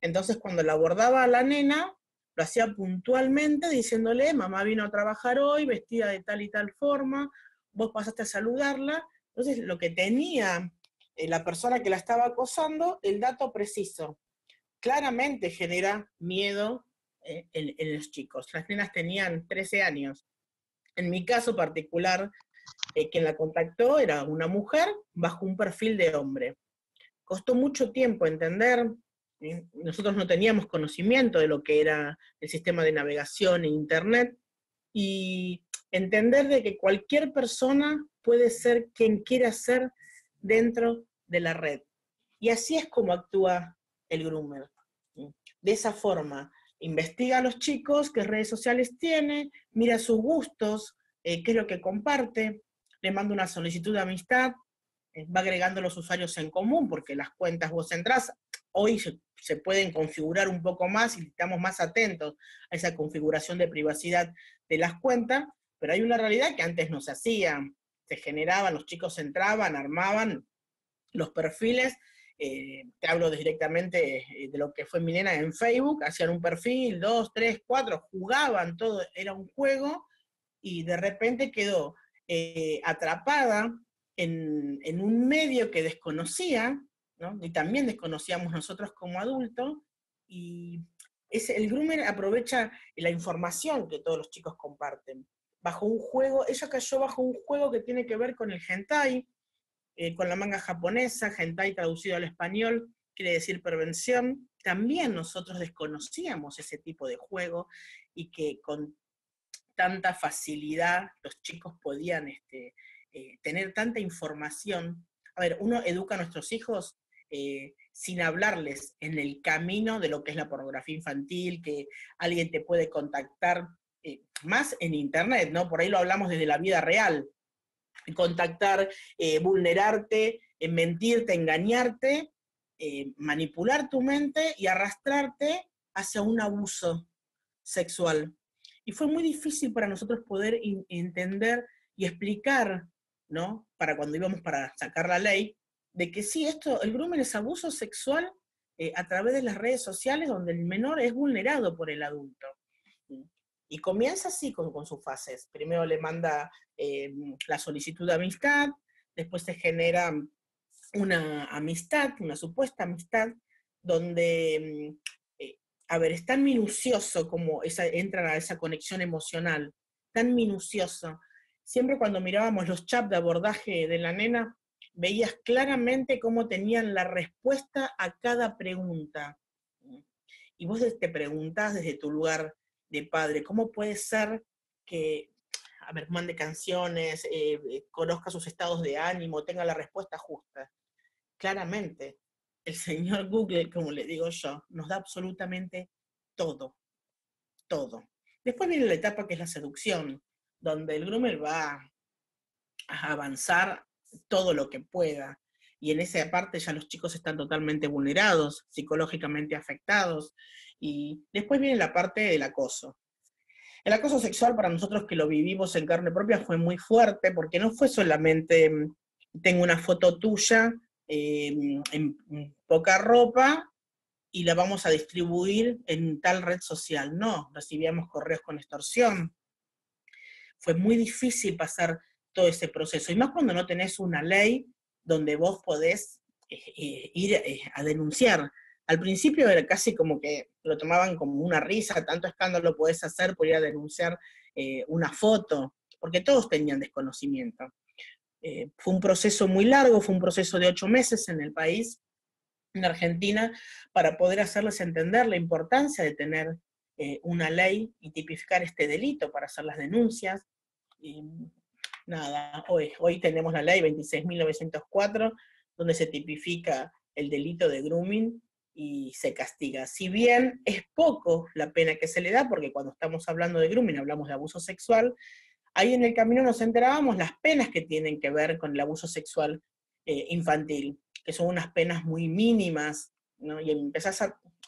Entonces, cuando la abordaba a la nena, lo hacía puntualmente diciéndole: mamá vino a trabajar hoy vestida de tal y tal forma, vos pasaste a saludarla. Entonces, lo que tenía la persona que la estaba acosando, el dato preciso, claramente genera miedo en los chicos. Las nenas tenían 13 años. En mi caso particular, quien la contactó era una mujer bajo un perfil de hombre. Costó mucho tiempo entender. Nosotros no teníamos conocimiento de lo que era el sistema de navegación e internet, y entender de que cualquier persona puede ser quien quiera ser dentro de la red. Y así es como actúa el groomer. De esa forma, investiga a los chicos, qué redes sociales tiene, mira sus gustos, qué es lo que comparte, le manda una solicitud de amistad, va agregando los usuarios en común, porque las cuentas vos entrás, hoy se pueden configurar un poco más y estamos más atentos a esa configuración de privacidad de las cuentas, pero hay una realidad que antes no se hacía. Se generaban, los chicos entraban, armaban los perfiles, te hablo directamente de lo que fue mi nena en Facebook, hacían un perfil, 2, 3, 4, jugaban, todo era un juego, y de repente quedó atrapada en un medio que desconocía, ¿no? Y también desconocíamos nosotros como adultos, y el groomer aprovecha la información que todos los chicos comparten. Bajo un juego, ella cayó bajo un juego que tiene que ver con el hentai, con la manga japonesa. Hentai traducido al español quiere decir prevención. También nosotros desconocíamos ese tipo de juego, y que con tanta facilidad los chicos podían tener tanta información. A ver, uno educa a nuestros hijos sin hablarles en el camino de lo que es la pornografía infantil, que alguien te puede contactar, más en internet, ¿no? Por ahí lo hablamos desde la vida real. Contactar, vulnerarte, mentirte, engañarte, manipular tu mente y arrastrarte hacia un abuso sexual. Y fue muy difícil para nosotros poder entender y explicar, ¿no? Para cuando íbamos para sacar la ley, de que sí, el grooming es abuso sexual a través de las redes sociales, donde el menor es vulnerado por el adulto. Y comienza así con sus fases. Primero le manda la solicitud de amistad, después se genera una amistad, una supuesta amistad, donde a ver, es tan minucioso como entran a esa conexión emocional, tan minucioso. Siempre cuando mirábamos los chats de abordaje de la nena, veías claramente cómo tenían la respuesta a cada pregunta. Y vos te preguntás desde tu lugar de padre, ¿cómo puede ser que, a ver, mande canciones, conozca sus estados de ánimo, tenga la respuesta justa? Claramente, el señor Google, como le digo yo, nos da absolutamente todo, todo. Después viene la etapa que es la seducción, donde el groomer va a avanzar todo lo que pueda. Y en esa parte ya los chicos están totalmente vulnerados, psicológicamente afectados. Y después viene la parte del acoso. El acoso sexual para nosotros que lo vivimos en carne propia fue muy fuerte, porque no fue solamente, tengo una foto tuya en poca ropa y la vamos a distribuir en tal red social. No, recibíamos correos con extorsión. Fue muy difícil pasar todo ese proceso, y más cuando no tenés una ley donde vos podés ir a denunciar. Al principio era casi como que lo tomaban como una risa, tanto escándalo podés hacer por ir a denunciar una foto, porque todos tenían desconocimiento. Fue un proceso muy largo, fue un proceso de 8 meses en el país, en Argentina, para poder hacerles entender la importancia de tener una ley y tipificar este delito para hacer las denuncias. Y nada, hoy tenemos la ley 26.904, donde se tipifica el delito de grooming y se castiga. Si bien es poco la pena que se le da, porque cuando estamos hablando de grooming hablamos de abuso sexual, ahí en el camino nos enterábamos las penas que tienen que ver con el abuso sexual infantil, que son unas penas muy mínimas, ¿no? Y empezás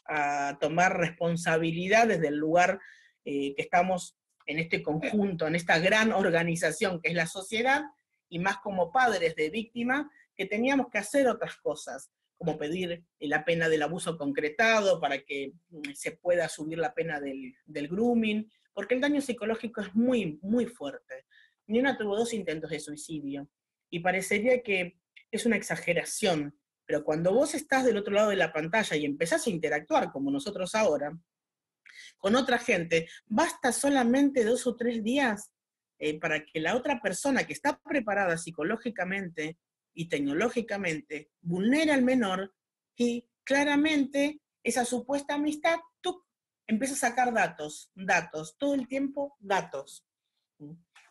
a tomar responsabilidad desde el lugar que estamos en este conjunto, en esta gran organización que es la sociedad, y más como padres de víctima, que teníamos que hacer otras cosas, como pedir la pena del abuso concretado para que se pueda subir la pena del grooming, porque el daño psicológico es muy, muy fuerte. Nina tuvo 2 intentos de suicidio, y parecería que es una exageración, pero cuando vos estás del otro lado de la pantalla y empezás a interactuar, como nosotros ahora, con otra gente, basta solamente 2 o 3 días para que la otra persona que está preparada psicológicamente y tecnológicamente vulnere al menor, y claramente esa supuesta amistad, tú empiezas a sacar datos, todo el tiempo datos,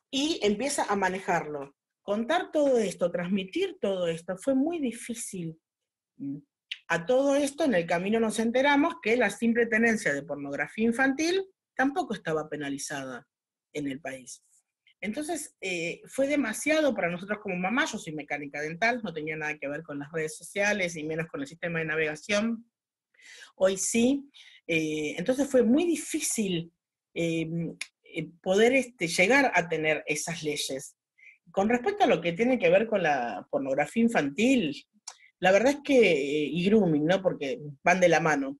y empieza a manejarlo. Contar todo esto, transmitir todo esto, fue muy difícil. A todo esto, en el camino nos enteramos que la simple tenencia de pornografía infantil tampoco estaba penalizada en el país. Entonces, fue demasiado para nosotros como mamá. Yo soy mecánica dental, no tenía nada que ver con las redes sociales, y menos con el sistema de navegación. Hoy sí. Entonces fue muy difícil poder llegar a tener esas leyes. Con respecto a lo que tiene que ver con la pornografía infantil, la verdad es que, y grooming, ¿no? Porque van de la mano.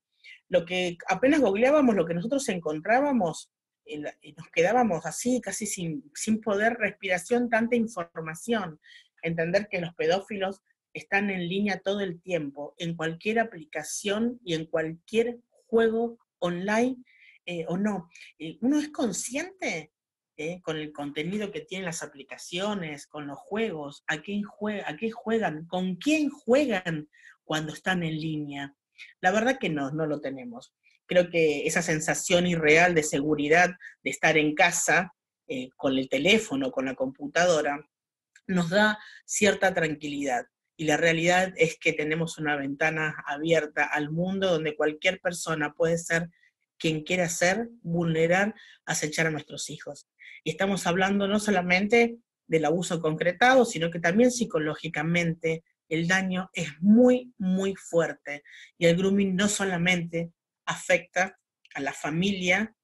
Lo que apenas googleábamos, lo que nosotros encontrábamos, nos quedábamos así, casi sin poder respiración, tanta información. Entender que los pedófilos están en línea todo el tiempo, en cualquier aplicación y en cualquier juego online o no. Uno es consciente con el contenido que tienen las aplicaciones, con los juegos, a qué juegan, con quién juegan cuando están en línea. La verdad que no lo tenemos. Creo que esa sensación irreal de seguridad de estar en casa con el teléfono, con la computadora, nos da cierta tranquilidad. Y la realidad es que tenemos una ventana abierta al mundo donde cualquier persona puede ser quien quiera ser, vulnerar, acechar a nuestros hijos. Y estamos hablando no solamente del abuso concretado, sino que también psicológicamente el daño es muy, muy fuerte. Y el grooming no solamente afecta a la familia,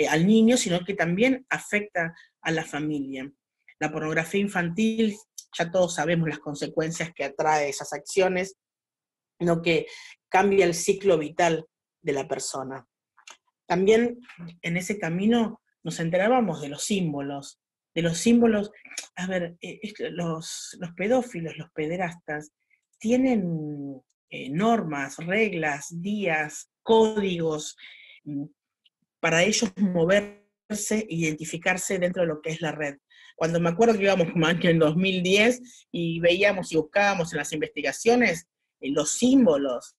al niño, sino que también afecta a la familia. La pornografía infantil, ya todos sabemos las consecuencias que atrae esas acciones, sino que cambia el ciclo vital de la persona. También en ese camino nos enterábamos de los símbolos. A ver, los pedófilos, los pederastas, tienen normas, reglas, días, códigos, para ellos mover identificarse dentro de lo que es la red. Cuando me acuerdo que íbamos como año en 2010 y veíamos y buscábamos en las investigaciones los símbolos,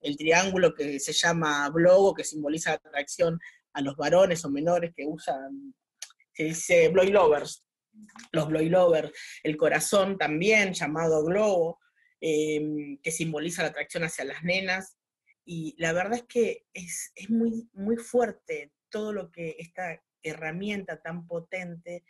el triángulo que se llama blogo, que simboliza la atracción a los varones o menores que usan, se dice boy lovers, los boy lovers, el corazón también llamado globo, que simboliza la atracción hacia las nenas, y la verdad es que es muy, muy fuerte todo lo que esta herramienta tan potente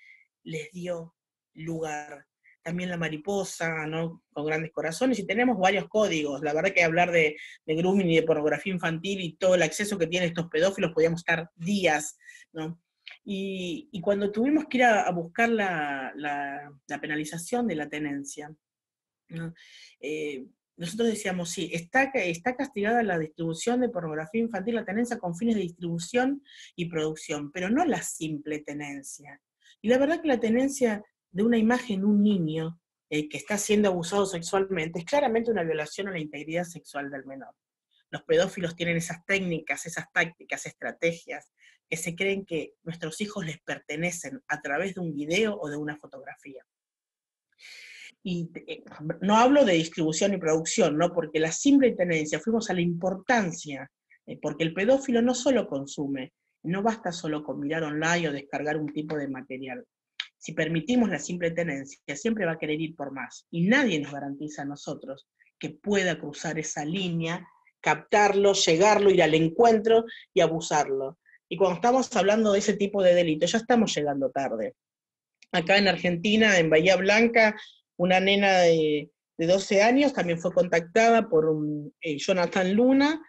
les dio lugar. También la mariposa, ¿no? Con grandes corazones, y tenemos varios códigos. La verdad que hablar de grooming y de pornografía infantil y todo el acceso que tienen estos pedófilos, podíamos estar días, ¿no? Y cuando tuvimos que ir a buscar la penalización de la tenencia, ¿no? Nosotros decíamos, sí, está castigada la distribución de pornografía infantil, la tenencia con fines de distribución y producción, pero no la simple tenencia. Y la verdad que la tenencia de una imagen de un niño que está siendo abusado sexualmente es claramente una violación a la integridad sexual del menor. Los pedófilos tienen esas técnicas, esas tácticas, estrategias, que se creen que nuestros hijos les pertenecen a través de un video o de una fotografía. Y no hablo de distribución y producción, ¿no? Porque la simple tenencia, fuimos a la importancia, porque el pedófilo no solo consume, no basta solo con mirar online o descargar un tipo de material. Si permitimos la simple tenencia, siempre va a querer ir por más, y nadie nos garantiza a nosotros que pueda cruzar esa línea, captarlo, llegarlo, ir al encuentro y abusarlo. Y cuando estamos hablando de ese tipo de delitos, ya estamos llegando tarde. Acá en Argentina, en Bahía Blanca, una nena de 12 años también fue contactada por Jonathan Luna,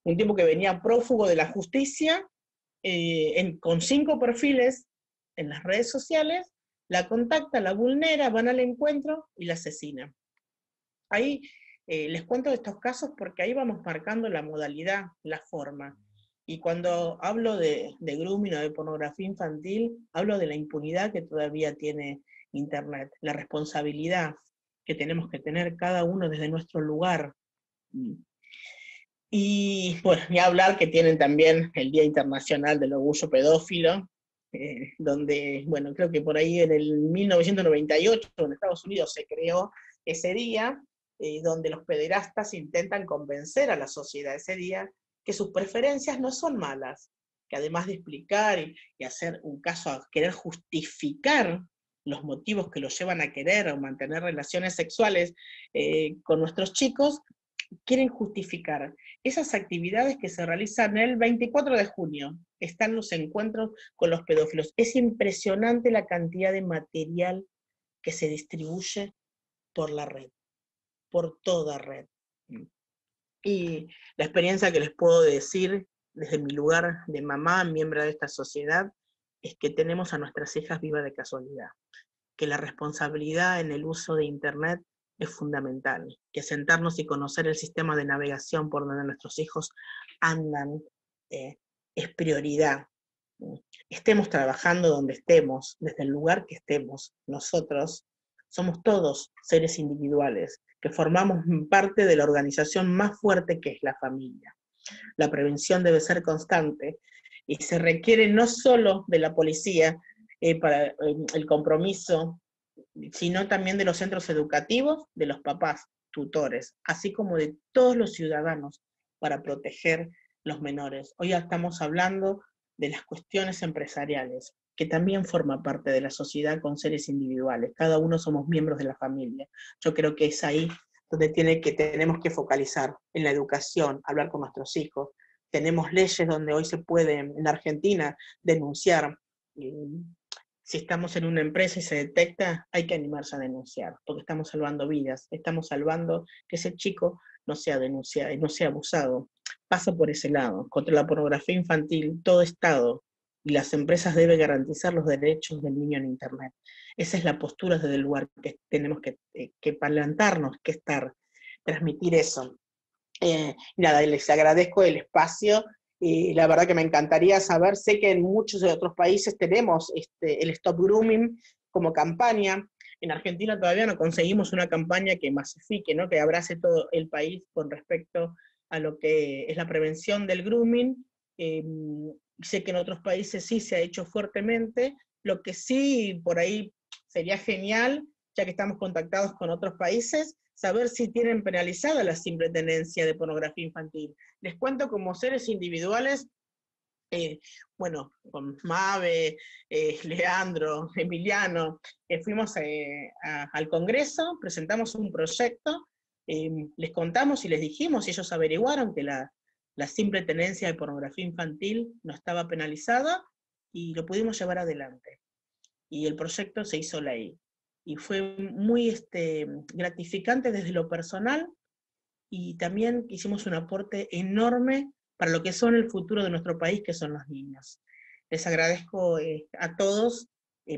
un tipo que venía prófugo de la justicia, con 5 perfiles en las redes sociales, la contacta, la vulnera, van al encuentro y la asesina. Ahí les cuento de estos casos porque ahí vamos marcando la modalidad, la forma. Y cuando hablo de grooming o de pornografía infantil, hablo de la impunidad que todavía tiene Internet, la responsabilidad que tenemos que tener cada uno desde nuestro lugar. Y bueno, ni hablar que tienen también el Día Internacional del Orgullo Pedófilo, donde, bueno, creo que por ahí en el 1998 en Estados Unidos se creó ese día, donde los pederastas intentan convencer a la sociedad ese día que sus preferencias no son malas, que además de explicar y hacer un caso a querer justificar los motivos que los llevan a querer o mantener relaciones sexuales con nuestros chicos, quieren justificar esas actividades que se realizan el 24 de junio. Están los encuentros con los pedófilos. Es impresionante la cantidad de material que se distribuye por la red, por toda red. Y la experiencia que les puedo decir desde mi lugar de mamá, miembro de esta sociedad, es que tenemos a nuestras hijas vivas de casualidad, que la responsabilidad en el uso de Internet es fundamental, que sentarnos y conocer el sistema de navegación por donde nuestros hijos andan es prioridad. Estemos trabajando donde estemos, desde el lugar que estemos, nosotros somos todos seres individuales, que formamos parte de la organización más fuerte que es la familia. La prevención debe ser constante y se requiere no solo de la policía para el compromiso, sino también de los centros educativos, de los papás, tutores, así como de todos los ciudadanos para proteger los menores. Hoy ya estamos hablando de las cuestiones empresariales, que también forma parte de la sociedad con seres individuales. Cada uno somos miembros de la familia. Yo creo que es ahí donde tenemos que focalizar, en la educación, hablar con nuestros hijos. Tenemos leyes donde hoy se puede, en Argentina, denunciar. Si estamos en una empresa y se detecta, hay que animarse a denunciar, porque estamos salvando vidas, estamos salvando que ese chico no sea denunciado y no sea abusado. Pasa por ese lado. Contra la pornografía infantil, todo Estado y las empresas deben garantizar los derechos del niño en Internet. Esa es la postura desde el lugar que tenemos que plantarnos, que estar, transmitir eso. Nada, les agradezco el espacio. Y la verdad que me encantaría saber, sé que en muchos de otros países tenemos el Stop Grooming como campaña. En Argentina todavía no conseguimos una campaña que masifique, ¿no? Que abrace todo el país con respecto a lo que es la prevención del grooming Sé que en otros países sí se ha hecho fuertemente. Lo que sí por ahí sería genial, ya que estamos contactados con otros países, saber si tienen penalizada la simple tenencia de pornografía infantil. Les cuento, como seres individuales, bueno, con Mabe, Leandro, Emiliano, fuimos al Congreso, presentamos un proyecto, les contamos y les dijimos, y ellos averiguaron que la simple tenencia de pornografía infantil no estaba penalizada, y lo pudimos llevar adelante. Y el proyecto se hizo ley. Y fue muy gratificante desde lo personal, y también hicimos un aporte enorme para lo que son el futuro de nuestro país, que son los niños. Les agradezco a todos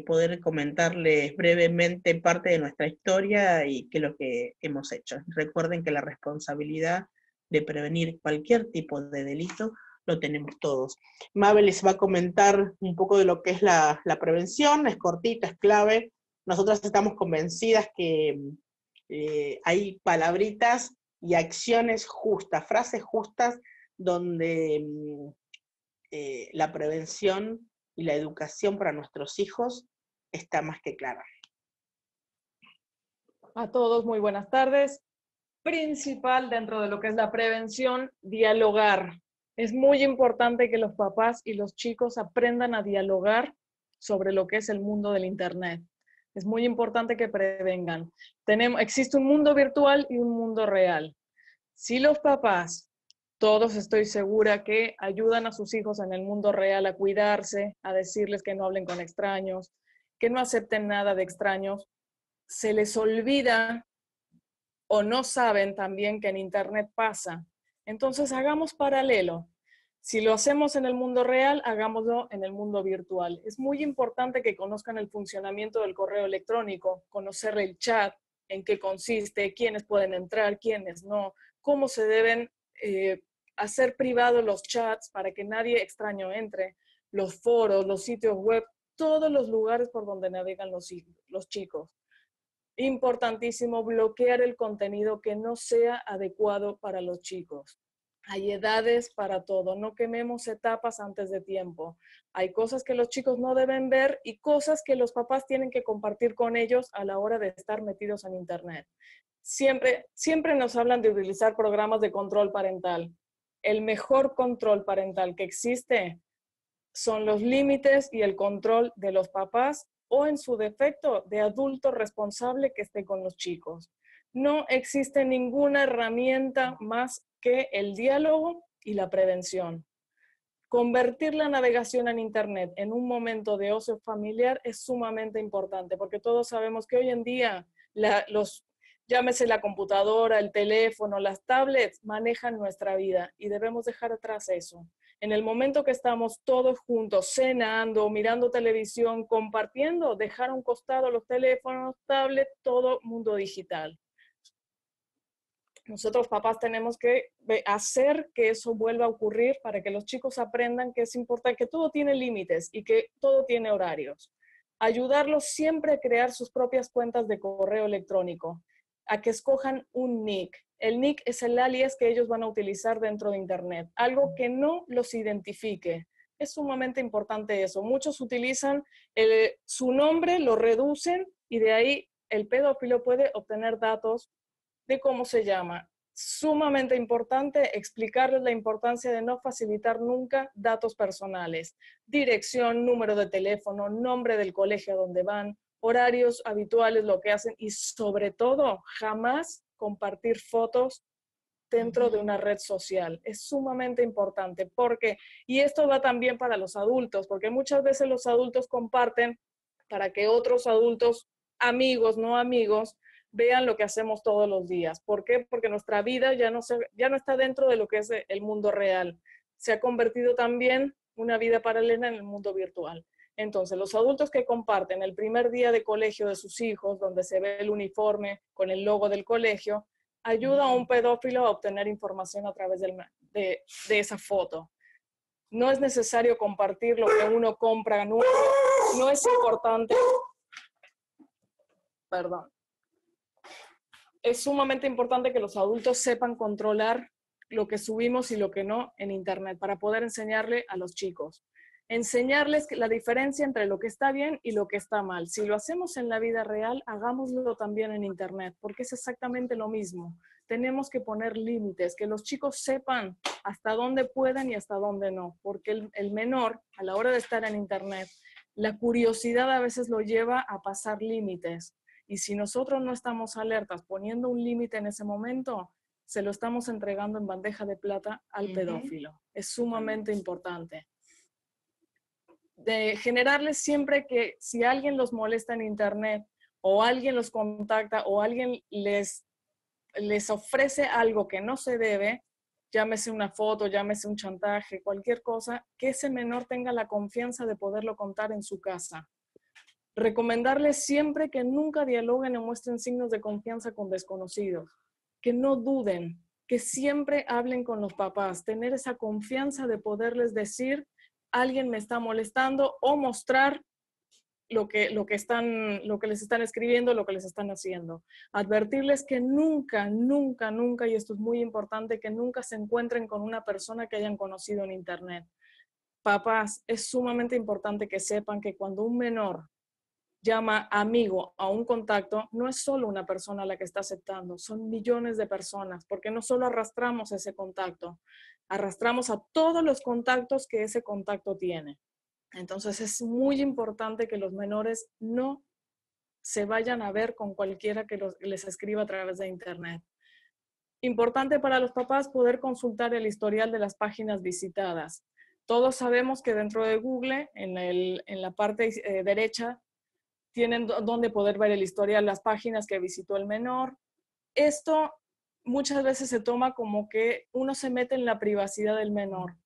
poder comentarles brevemente parte de nuestra historia y qué es lo que hemos hecho. Recuerden que la responsabilidad de prevenir cualquier tipo de delito lo tenemos todos. Mabel les va a comentar un poco de lo que es la prevención, es cortita, es clave. Nosotras estamos convencidas que hay palabritas y acciones justas, frases justas, donde la prevención y la educación para nuestros hijos está más que clara.
A todos, muy buenas tardes. Principal dentro de lo que es la prevención, dialogar. Es muy importante que los papás y los chicos aprendan a dialogar sobre lo que es el mundo del Internet. Es muy importante que prevengan. Existe un mundo virtual y un mundo real. Si los papás, todos estoy segura que ayudan a sus hijos en el mundo real a cuidarse, a decirles que no hablen con extraños, que no acepten nada de extraños, se les olvida o no saben también que en Internet pasa. Entonces hagamos paralelo. Si lo hacemos en el mundo real, hagámoslo en el mundo virtual. Es muy importante que conozcan el funcionamiento del correo electrónico, conocer el chat, en qué consiste, quiénes pueden entrar, quiénes no, cómo se deben hacer privados los chats para que nadie extraño entre, los foros, los sitios web, todos los lugares por donde navegan los chicos. Importantísimo bloquear el contenido que no sea adecuado para los chicos. Hay edades para todo, no quememos etapas antes de tiempo. Hay cosas que los chicos no deben ver y cosas que los papás tienen que compartir con ellos a la hora de estar metidos en Internet. Siempre nos hablan de utilizar programas de control parental. El mejor control parental que existe son los límites y el control de los papás o, en su defecto, de adulto responsable que esté con los chicos. No existe ninguna herramienta más que el diálogo y la prevención. Convertir la navegación en Internet en un momento de ocio familiar es sumamente importante, porque todos sabemos que hoy en día llámese la computadora, el teléfono, las tablets, manejan nuestra vida y debemos dejar atrás eso. En el momento que estamos todos juntos, cenando, mirando televisión, compartiendo, dejar a un costado los teléfonos, tablets, todo mundo digital. Nosotros papás tenemos que hacer que eso vuelva a ocurrir para que los chicos aprendan que es importante, que todo tiene límites y que todo tiene horarios. Ayudarlos siempre a crear sus propias cuentas de correo electrónico, a que escojan un nick. El nick es el alias que ellos van a utilizar dentro de Internet, algo que no los identifique. Es sumamente importante eso. Muchos utilizan su nombre, lo reducen y de ahí el pedófilo puede obtener datos de cómo se llama. Sumamente importante explicarles la importancia de no facilitar nunca datos personales. Dirección, número de teléfono, nombre del colegio a donde van, horarios habituales, lo que hacen y sobre todo jamás compartir fotos dentro de una red social. Es sumamente importante porque, y esto va también para los adultos, porque muchas veces los adultos comparten para que otros adultos, amigos, no amigos, vean lo que hacemos todos los días. ¿Por qué? Porque nuestra vida ya no está dentro de lo que es el mundo real. Se ha convertido también una vida paralela en el mundo virtual. Entonces, los adultos que comparten el primer día de colegio de sus hijos, donde se ve el uniforme con el logo del colegio, ayuda a un pedófilo a obtener información a través de esa foto. No es necesario compartir lo que uno compra, no es importante. Perdón. Es sumamente importante que los adultos sepan controlar lo que subimos y lo que no en Internet, para poder enseñarle a los chicos. Enseñarles la diferencia entre lo que está bien y lo que está mal. Si lo hacemos en la vida real, hagámoslo también en Internet, porque es exactamente lo mismo. Tenemos que poner límites, que los chicos sepan hasta dónde pueden y hasta dónde no, porque el menor, a la hora de estar en Internet, la curiosidad a veces lo lleva a pasar límites. Y si nosotros no estamos alertas poniendo un límite en ese momento, se lo estamos entregando en bandeja de plata al pedófilo. Es sumamente importante. De generarles siempre que si alguien los molesta en Internet o alguien los contacta o alguien les ofrece algo que no se debe, llámese una foto, llámese un chantaje, cualquier cosa, que ese menor tenga la confianza de poderlo contar en su casa. Recomendarles siempre que nunca dialoguen o muestren signos de confianza con desconocidos, que no duden, que siempre hablen con los papás, tener esa confianza de poderles decir, alguien me está molestando, o mostrar lo que les están escribiendo, lo que les están haciendo. Advertirles que nunca, nunca, nunca, y esto es muy importante, que nunca se encuentren con una persona que hayan conocido en Internet. Papás, es sumamente importante que sepan que cuando un menor llama amigo a un contacto, no es solo una persona la que está aceptando, son millones de personas, porque no solo arrastramos ese contacto, arrastramos a todos los contactos que ese contacto tiene. Entonces es muy importante que los menores no se vayan a ver con cualquiera que les escriba a través de Internet. Importante para los papás poder consultar el historial de las páginas visitadas. Todos sabemos que dentro de Google, en la parte derecha, tienen donde poder ver el historial, las páginas que visitó el menor. Esto muchas veces se toma como que uno se mete en la privacidad del menor.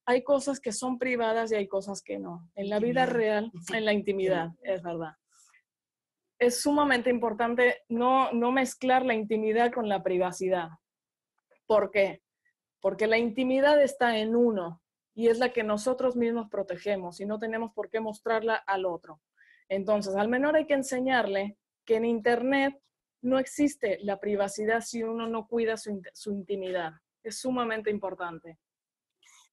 Hay cosas que son privadas y hay cosas que no. En la vida real, en la intimidad, es verdad. Es sumamente importante no mezclar la intimidad con la privacidad. ¿Por qué? Porque la intimidad está en uno y es la que nosotros mismos protegemos y no tenemos por qué mostrarla al otro. Entonces, al menor hay que enseñarle que en Internet no existe la privacidad si uno no cuida su intimidad. Es sumamente importante.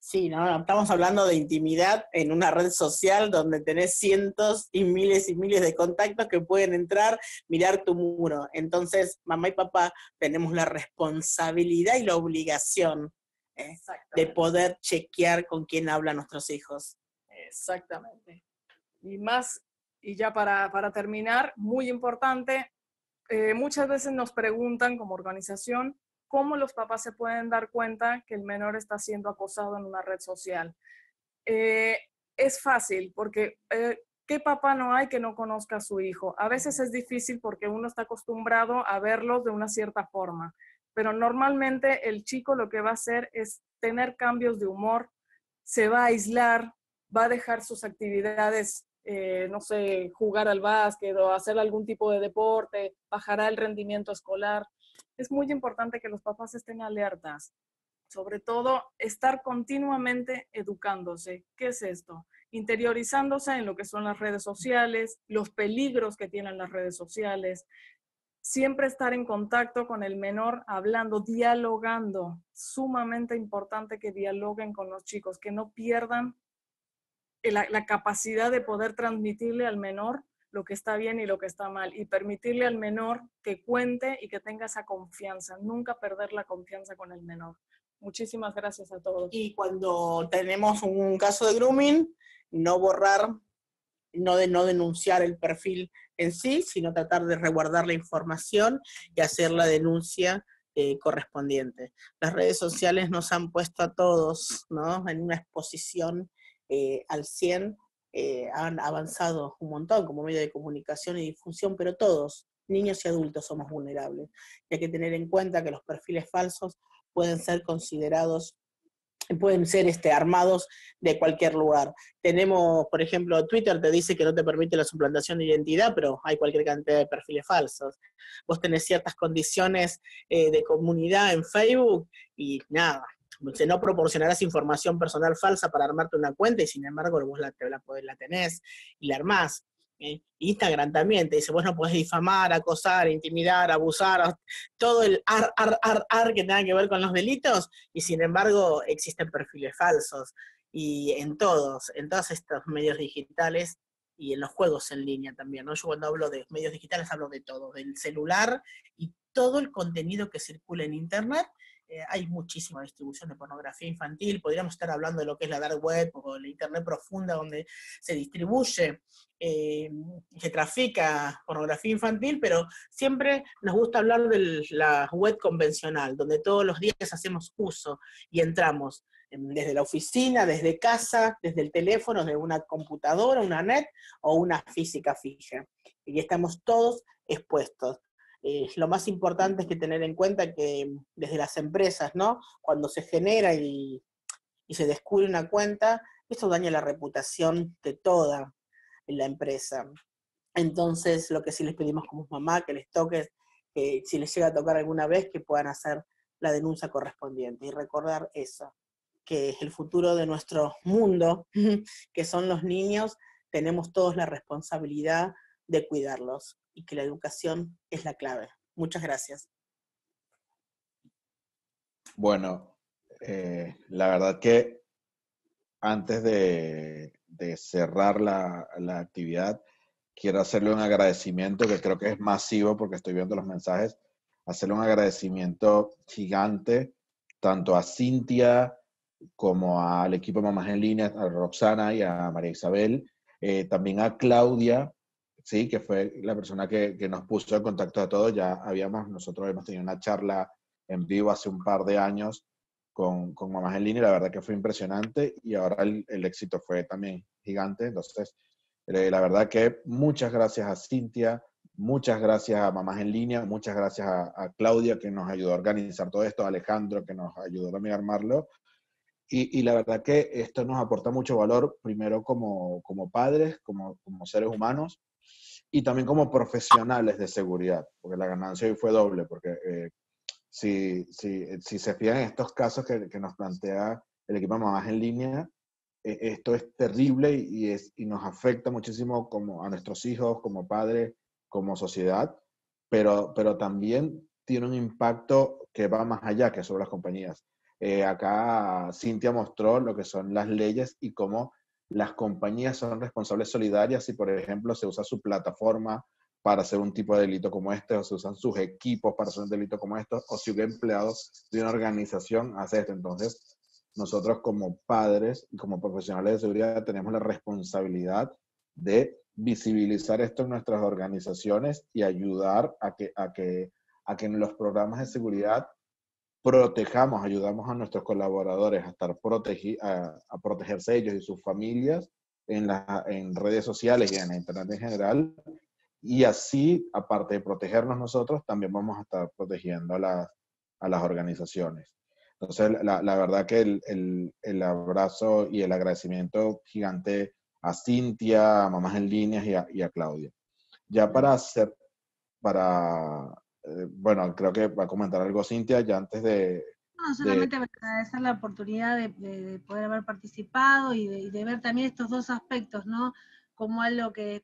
Sí, ¿no? Estamos hablando de intimidad en una red social donde tenés cientos y miles de contactos que pueden entrar, mirar tu muro. Entonces, mamá y papá tenemos la responsabilidad y la obligación de poder chequear con quién hablan nuestros hijos.
Exactamente. Y ya para terminar, muy importante, muchas veces nos preguntan como organización, ¿cómo los papás se pueden dar cuenta que el menor está siendo acosado en una red social? Es fácil, porque ¿qué papá no hay que no conozca a su hijo? A veces es difícil porque uno está acostumbrado a verlos de una cierta forma, pero normalmente el chico lo que va a hacer es tener cambios de humor, se va a aislar, va a dejar sus actividades, no sé, jugar al básquet o hacer algún tipo de deporte, bajará el rendimiento escolar. Es muy importante que los papás estén alertas. Sobre todo, estar continuamente educándose. ¿Qué es esto? Interiorizándose en lo que son las redes sociales, los peligros que tienen las redes sociales. Siempre estar en contacto con el menor, hablando, dialogando. Sumamente importante que dialoguen con los chicos, que no pierdan la capacidad de poder transmitirle al menor lo que está bien y lo que está mal, y permitirle al menor que cuente y que tenga esa confianza, nunca perder la confianza con el menor. Muchísimas gracias a todos.
Y cuando tenemos un caso de grooming, no borrar, no denunciar el perfil en sí, sino tratar de resguardar la información y hacer la denuncia correspondiente. Las redes sociales nos han puesto a todos, ¿no?, en una exposición al 100, han avanzado un montón como medio de comunicación y difusión, pero todos, niños y adultos, somos vulnerables. Y hay que tener en cuenta que los perfiles falsos pueden ser considerados, pueden ser armados de cualquier lugar. Tenemos, por ejemplo, Twitter te dice que no te permite la suplantación de identidad, pero hay cualquier cantidad de perfiles falsos. Vos tenés ciertas condiciones de comunidad en Facebook y nada, no proporcionarás información personal falsa para armarte una cuenta y sin embargo vos la tenés y la armás. Instagram también te dice, vos no podés difamar, acosar, intimidar, abusar, todo el ar que tenga que ver con los delitos, y sin embargo existen perfiles falsos, y en todos estos medios digitales, y en los juegos en línea también, ¿no? Yo cuando hablo de medios digitales hablo de todo, del celular y todo el contenido que circula en Internet. Hay muchísima distribución de pornografía infantil, podríamos estar hablando de lo que es la dark web o la Internet profunda, donde se distribuye, se trafica pornografía infantil, pero siempre nos gusta hablar de la web convencional, donde todos los días hacemos uso y entramos desde la oficina, desde casa, desde el teléfono, desde una computadora, una net o una física fija. Y estamos todos expuestos. Lo más importante es que tener en cuenta que desde las empresas, ¿no? Cuando se genera y se descubre una cuenta, eso daña la reputación de toda la empresa. Entonces, lo que sí les pedimos como mamá, que les toque, que si les llega a tocar alguna vez, que puedan hacer la denuncia correspondiente y recordar eso, que es el futuro de nuestro mundo, que son los niños, tenemos todos la responsabilidad de cuidarlos y que la educación es la clave. Muchas gracias.
Bueno, la verdad que antes de cerrar la actividad, quiero hacerle un agradecimiento que creo que es masivo porque estoy viendo los mensajes, hacerle un agradecimiento gigante tanto a Cintia como al equipo de Mamás en Línea, a Roxana y a María Isabel, también a Claudia, sí, que fue la persona que nos puso en contacto a todos. Nosotros hemos tenido una charla en vivo hace un par de años con Mamás en Línea, y la verdad que fue impresionante, y ahora el éxito fue también gigante. Entonces, la verdad que muchas gracias a Cintia, muchas gracias a Mamás en Línea, muchas gracias a Claudia, que nos ayudó a organizar todo esto, a Alejandro, que nos ayudó también a armarlo. Y la verdad que esto nos aporta mucho valor, primero como padres, como seres humanos, y también como profesionales de seguridad, porque la ganancia hoy fue doble, porque si se fijan en estos casos que nos plantea el equipo de Mamás en Línea, esto es terrible y nos afecta muchísimo como a nuestros hijos, como padres, como sociedad, pero también tiene un impacto que va más allá que solo las compañías. Acá Cintia mostró lo que son las leyes y cómo las compañías son responsables solidarias si, por ejemplo, se usa su plataforma para hacer un tipo de delito como este, o se usan sus equipos para hacer un delito como este, o si un empleado de una organización hace esto. Entonces, nosotros como padres y como profesionales de seguridad tenemos la responsabilidad de visibilizar esto en nuestras organizaciones y ayudar a que en los programas de seguridad ayudamos a nuestros colaboradores a estar a protegerse ellos y sus familias en redes sociales y en la internet en general. Y así, aparte de protegernos nosotros, también vamos a estar protegiendo a las organizaciones. Entonces, la verdad que el abrazo y el agradecimiento gigante a Cintia, a Mamás en Línea y a Claudia. Ya bueno, creo que va a comentar algo Cintia, ya antes de...
No, solamente agradecer la oportunidad de poder haber participado y de ver también estos dos aspectos, ¿no? Como algo que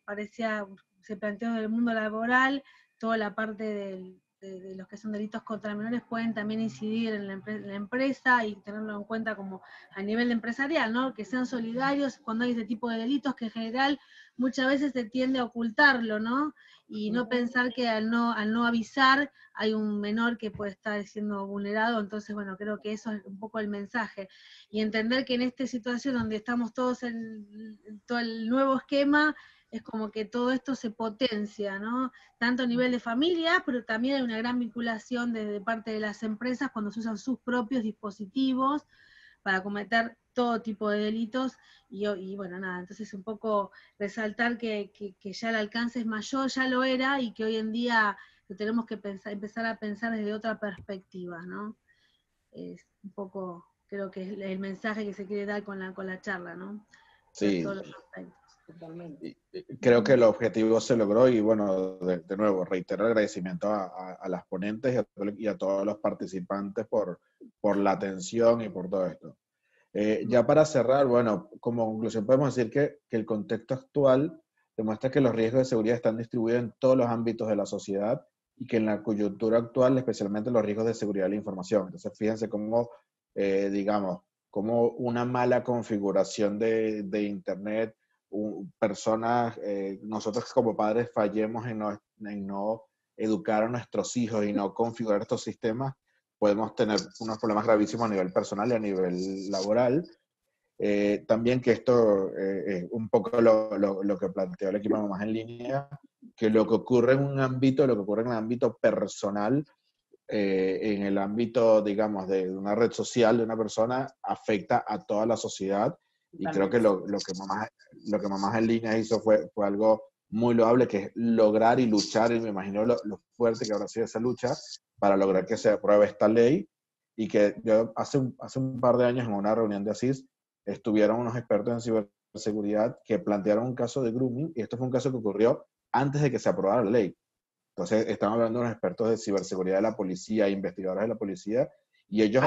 se planteó del mundo laboral, toda la parte de los que son delitos contra menores pueden también incidir en la empresa y tenerlo en cuenta como a nivel empresarial, ¿no? Que sean solidarios cuando hay este tipo de delitos que en general muchas veces se tiende a ocultarlo, ¿no? Y no pensar que al no avisar hay un menor que puede estar siendo vulnerado. Entonces, bueno, creo que eso es un poco el mensaje. Y entender que en esta situación donde estamos todos en todo el nuevo esquema, es como que todo esto se potencia, ¿no? Tanto a nivel de familia, pero también hay una gran vinculación de parte de las empresas cuando se usan sus propios dispositivos para cometer todo tipo de delitos, y bueno, nada, entonces un poco resaltar que ya el alcance es mayor, ya lo era, y que hoy en día lo tenemos que empezar a pensar desde otra perspectiva, ¿no? Es un poco, creo que es el mensaje que se quiere dar con la charla, ¿no?
Sí.
Todos los aspectos.
Totalmente. Creo que el objetivo se logró y bueno, de nuevo, reitero el agradecimiento a las ponentes y a todos los participantes por la atención y por todo esto. Ya para cerrar, bueno, como conclusión podemos decir que el contexto actual demuestra que los riesgos de seguridad están distribuidos en todos los ámbitos de la sociedad y que en la coyuntura actual, especialmente los riesgos de seguridad de la información. Entonces, fíjense cómo, digamos, como una mala configuración de Internet, personas, nosotros como padres fallemos en no educar a nuestros hijos y no configurar estos sistemas, podemos tener unos problemas gravísimos a nivel personal y a nivel laboral. También que esto es un poco lo que planteó el equipo de Mamás en Línea, que lo que ocurre en un ámbito, lo que ocurre en el ámbito personal, en el ámbito, digamos, de una red social de una persona, afecta a toda la sociedad. Y creo que lo que Mamás en Línea hizo fue algo muy loable, que es lograr y luchar, y me imagino lo fuerte que habrá sido esa lucha para lograr que se apruebe esta ley. Y que yo hace un par de años en una reunión de ASIS estuvieron unos expertos en ciberseguridad que plantearon un caso de grooming, y esto fue un caso que ocurrió antes de que se aprobara la ley. Entonces, estamos hablando de unos expertos de ciberseguridad de la policía, investigadores de la policía, y ellos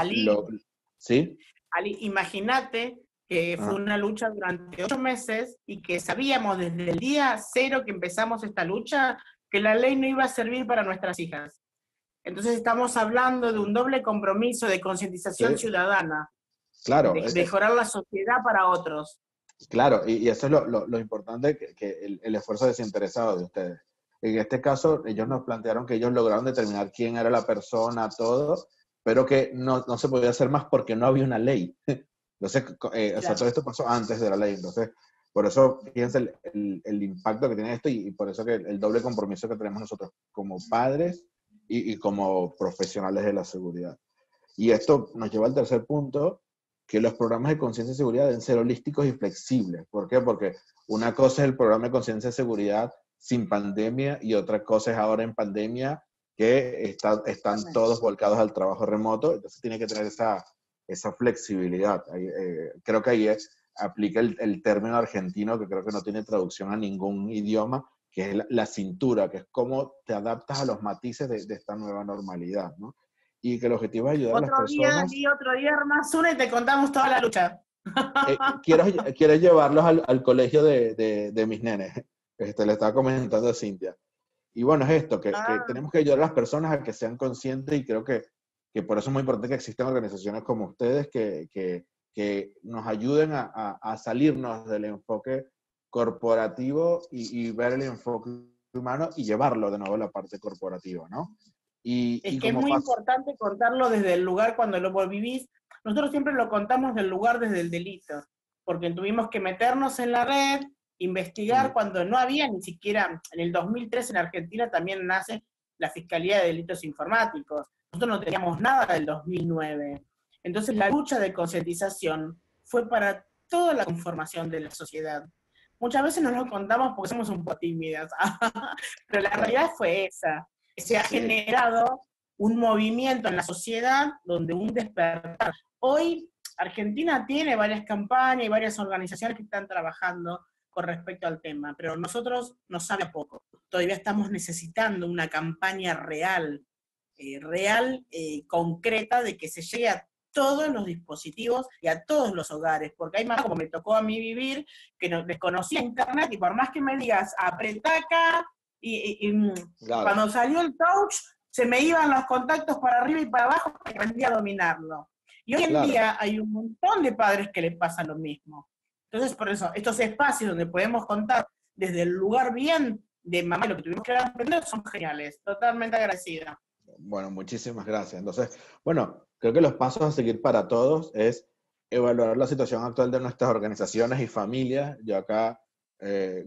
¿sí?
Ali, imagínate que fue una lucha durante 8 meses y que sabíamos desde el día 0 que empezamos esta lucha que la ley no iba a servir para nuestras hijas. Entonces estamos hablando de un doble compromiso de concientización ciudadana.
Claro.
De mejorar la sociedad para otros.
Claro, y eso es lo importante, que el esfuerzo desinteresado de ustedes. En este caso, ellos nos plantearon que ellos lograron determinar quién era la persona, todo, pero que no se podía hacer más porque no había una ley. Entonces, claro. O sea, todo esto pasó antes de la ley. Entonces, por eso, fíjense el impacto que tiene esto, y por eso que el doble compromiso que tenemos nosotros como padres y como profesionales de la seguridad. Y esto nos lleva al tercer punto, que los programas de conciencia y seguridad deben ser holísticos y flexibles. ¿Por qué? Porque una cosa es el programa de conciencia y seguridad sin pandemia, y otra cosa es ahora en pandemia, que están todos volcados al trabajo remoto. Entonces tiene que tener esa flexibilidad. Creo que ahí aplica el término argentino, que creo que no tiene traducción a ningún idioma, que es la cintura, que es cómo te adaptas a los matices de esta nueva normalidad, ¿no? Y que el objetivo es ayudar a las personas.
Otro día armas una y te contamos toda la lucha.
Quiero llevarlos al colegio de mis nenes. Le estaba comentando a Cintia. Y bueno, es esto, que tenemos que ayudar a las personas a que sean conscientes, y creo que por eso es muy importante que existan organizaciones como ustedes que nos ayuden a salirnos del enfoque corporativo y ver el enfoque humano y llevarlo de nuevo a la parte corporativa, ¿no?
Es que es muy importante contarlo desde el lugar cuando lo vivís. Nosotros siempre lo contamos del lugar desde el delito, porque tuvimos que meternos en la red, investigar cuando no había ni siquiera, en el 2003 en Argentina también nace la Fiscalía de Delitos Informáticos. Nosotros no teníamos nada del 2009. Entonces la lucha de concientización fue para toda la conformación de la sociedad. Muchas veces no lo contamos porque somos un poco tímidas, pero la realidad fue esa. Se ha generado un movimiento en la sociedad donde un despertar. Hoy Argentina tiene varias campañas y varias organizaciones que están trabajando con respecto al tema, pero nosotros nos sabe a poco. Todavía estamos necesitando una campaña real, concreta, de que se llegue a todos los dispositivos y a todos los hogares, porque hay más, como me tocó a mí vivir, que no desconocía Internet, y por más que me digas, apretá acá, claro. Cuando salió el touch, se me iban los contactos para arriba y para abajo, y aprendí a dominarlo. Y hoy en día hay un montón de padres que les pasa lo mismo. Entonces, por eso, estos espacios donde podemos contar desde el lugar bien de mamá lo que tuvimos que aprender son geniales. Totalmente agradecida.
Bueno, muchísimas gracias. Entonces, bueno, creo que los pasos a seguir para todos es evaluar la situación actual de nuestras organizaciones y familias. Yo acá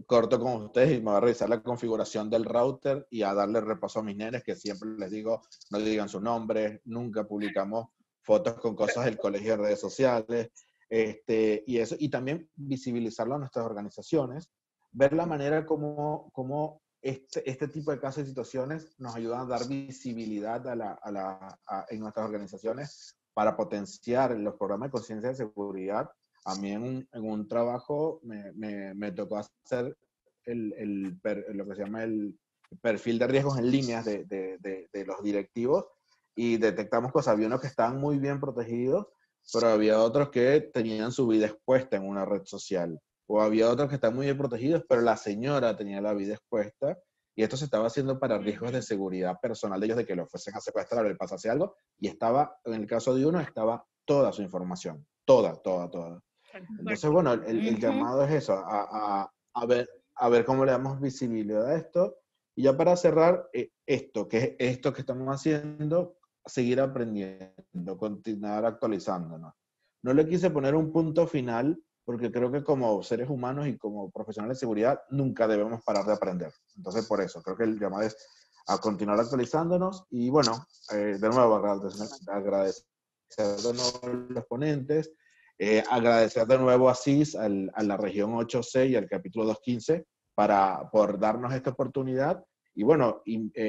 corto con ustedes y me voy a revisar la configuración del router y a darle repaso a mis nenes, que siempre les digo, no digan su nombre, nunca publicamos fotos con cosas del colegio en redes sociales, y eso, y también visibilizarlo a nuestras organizaciones, ver la manera como este tipo de casos y situaciones nos ayudan a dar visibilidad en nuestras organizaciones para potenciar los programas de conciencia de seguridad. A mí en un trabajo me tocó hacer lo que se llama el perfil de riesgos en líneas de los directivos, y detectamos cosas. Había unos que estaban muy bien protegidos, pero había otros que tenían su vida expuesta en una red social o había otros que están muy bien protegidos, pero la señora tenía la vida expuesta y esto se estaba haciendo para riesgos de seguridad personal de ellos, de que lo fuesen a secuestrar o le pasase algo, y estaba, en el caso de uno, estaba toda su información, toda. Entonces, bueno, el llamado es eso, a ver cómo le damos visibilidad a esto. Y ya para cerrar, esto que estamos haciendo, seguir aprendiendo, continuar actualizándonos. No le quise poner un punto final, porque creo que como seres humanos y como profesionales de seguridad, nunca debemos parar de aprender. Entonces, por eso, creo que el llamado es a continuar actualizándonos. Y bueno, de nuevo, agradecer de nuevo a los ponentes, agradecer de nuevo a CIS, a la región 8C y al capítulo 215 por darnos esta oportunidad. Y bueno,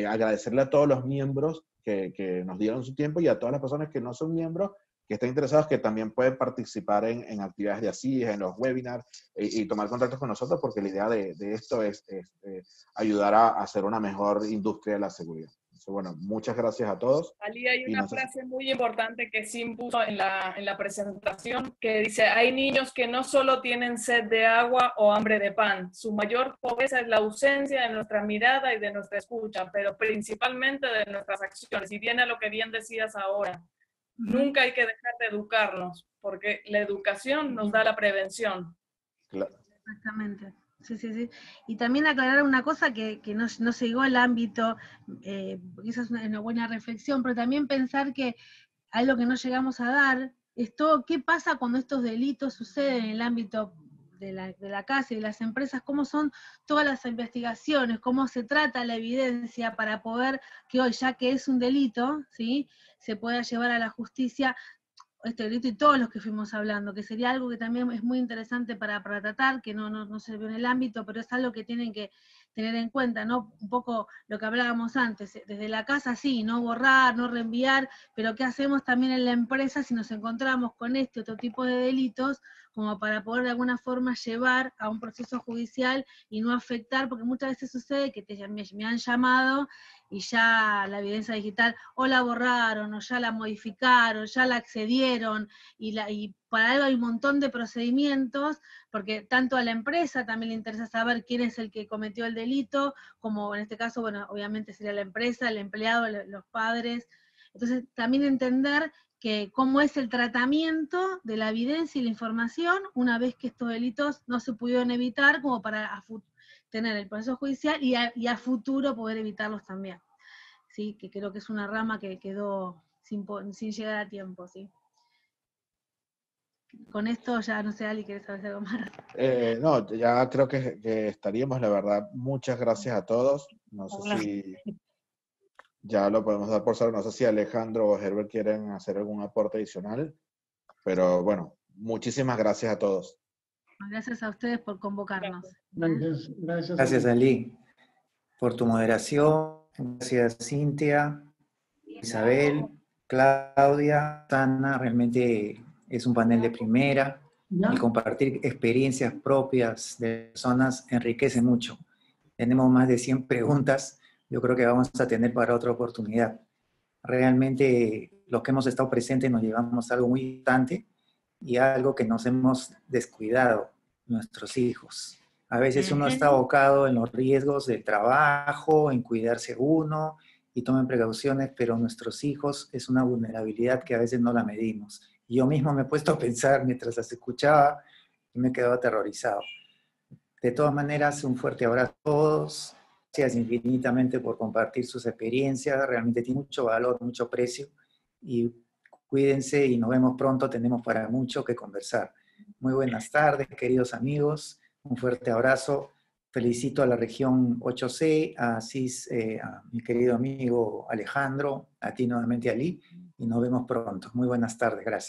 agradecerle a todos los miembros que nos dieron su tiempo y a todas las personas que no son miembros, que estén interesados, que también pueden participar en actividades de ASIS, en los webinars y tomar contactos con nosotros, porque la idea de esto es ayudar a hacer una mejor industria de la seguridad. Entonces, bueno, muchas gracias a todos.
Ali, hay una frase muy importante que Sim puso en la presentación, que dice: hay niños que no solo tienen sed de agua o hambre de pan, su mayor pobreza es la ausencia de nuestra mirada y de nuestra escucha, pero principalmente de nuestras acciones. Y viene a lo que bien decías ahora, nunca hay que dejar de educarnos, porque la educación nos da la prevención.
Claro.
Exactamente. Sí. Y también aclarar una cosa que no se llegó al ámbito, esa es una buena reflexión, pero también pensar que algo que no llegamos a dar es todo, ¿qué pasa cuando estos delitos suceden en el ámbito de la casa y de las empresas? ¿Cómo son todas las investigaciones? ¿Cómo se trata la evidencia para poder que hoy, ya que es un delito, ¿sí?, se pueda llevar a la justicia este delito y todos los que fuimos hablando, que sería algo que también es muy interesante para tratar, que no se ve en el ámbito, pero es algo que tienen que tener en cuenta, ¿no? Un poco lo que hablábamos antes, desde la casa sí, no borrar, no reenviar, pero ¿qué hacemos también en la empresa si nos encontramos con este otro tipo de delitos, como para poder de alguna forma llevar a un proceso judicial y no afectar? Porque muchas veces sucede que me han llamado y ya la evidencia digital o la borraron, o ya la modificaron, ya la accedieron, y para algo hay un montón de procedimientos, porque tanto a la empresa también le interesa saber quién es el que cometió el delito, como en este caso, bueno, obviamente sería la empresa, el empleado, los padres. Entonces, también entender que cómo es el tratamiento de la evidencia y la información una vez que estos delitos no se pudieron evitar, como para tener el proceso judicial y a futuro poder evitarlos también. ¿Sí? Que creo que es una rama que quedó sin llegar a tiempo, ¿sí? Con esto ya, no sé, Ali, ¿querés saber algo más?
No, ya creo que estaríamos, la verdad. Muchas gracias a todos. No sé si ya lo podemos dar por saber. No sé si Alejandro o Herbert quieren hacer algún aporte adicional, pero bueno, muchísimas gracias a todos.
Gracias a ustedes por convocarnos.
Gracias, Ali, por tu moderación. Gracias, Cintia, Isabel, Claudia, Ana. Realmente es un panel de primera. El compartir experiencias propias de personas enriquece mucho. Tenemos más de 100 preguntas. Yo creo que vamos a tener para otra oportunidad. Realmente los que hemos estado presentes nos llevamos algo muy importante y algo que nos hemos descuidado, nuestros hijos. A veces uno está abocado en los riesgos del trabajo, en cuidarse uno y tomen precauciones, pero nuestros hijos es una vulnerabilidad que a veces no la medimos. Y yo mismo me he puesto a pensar mientras las escuchaba y me he quedado aterrorizado. De todas maneras, un fuerte abrazo a todos. Gracias infinitamente por compartir sus experiencias. Realmente tiene mucho valor, mucho precio. Y cuídense y nos vemos pronto. Tenemos para mucho que conversar. Muy buenas tardes, queridos amigos. Un fuerte abrazo. Felicito a la región 8C, a CIS, a mi querido amigo Alejandro, a ti nuevamente, Ali, y nos vemos pronto. Muy buenas tardes. Gracias.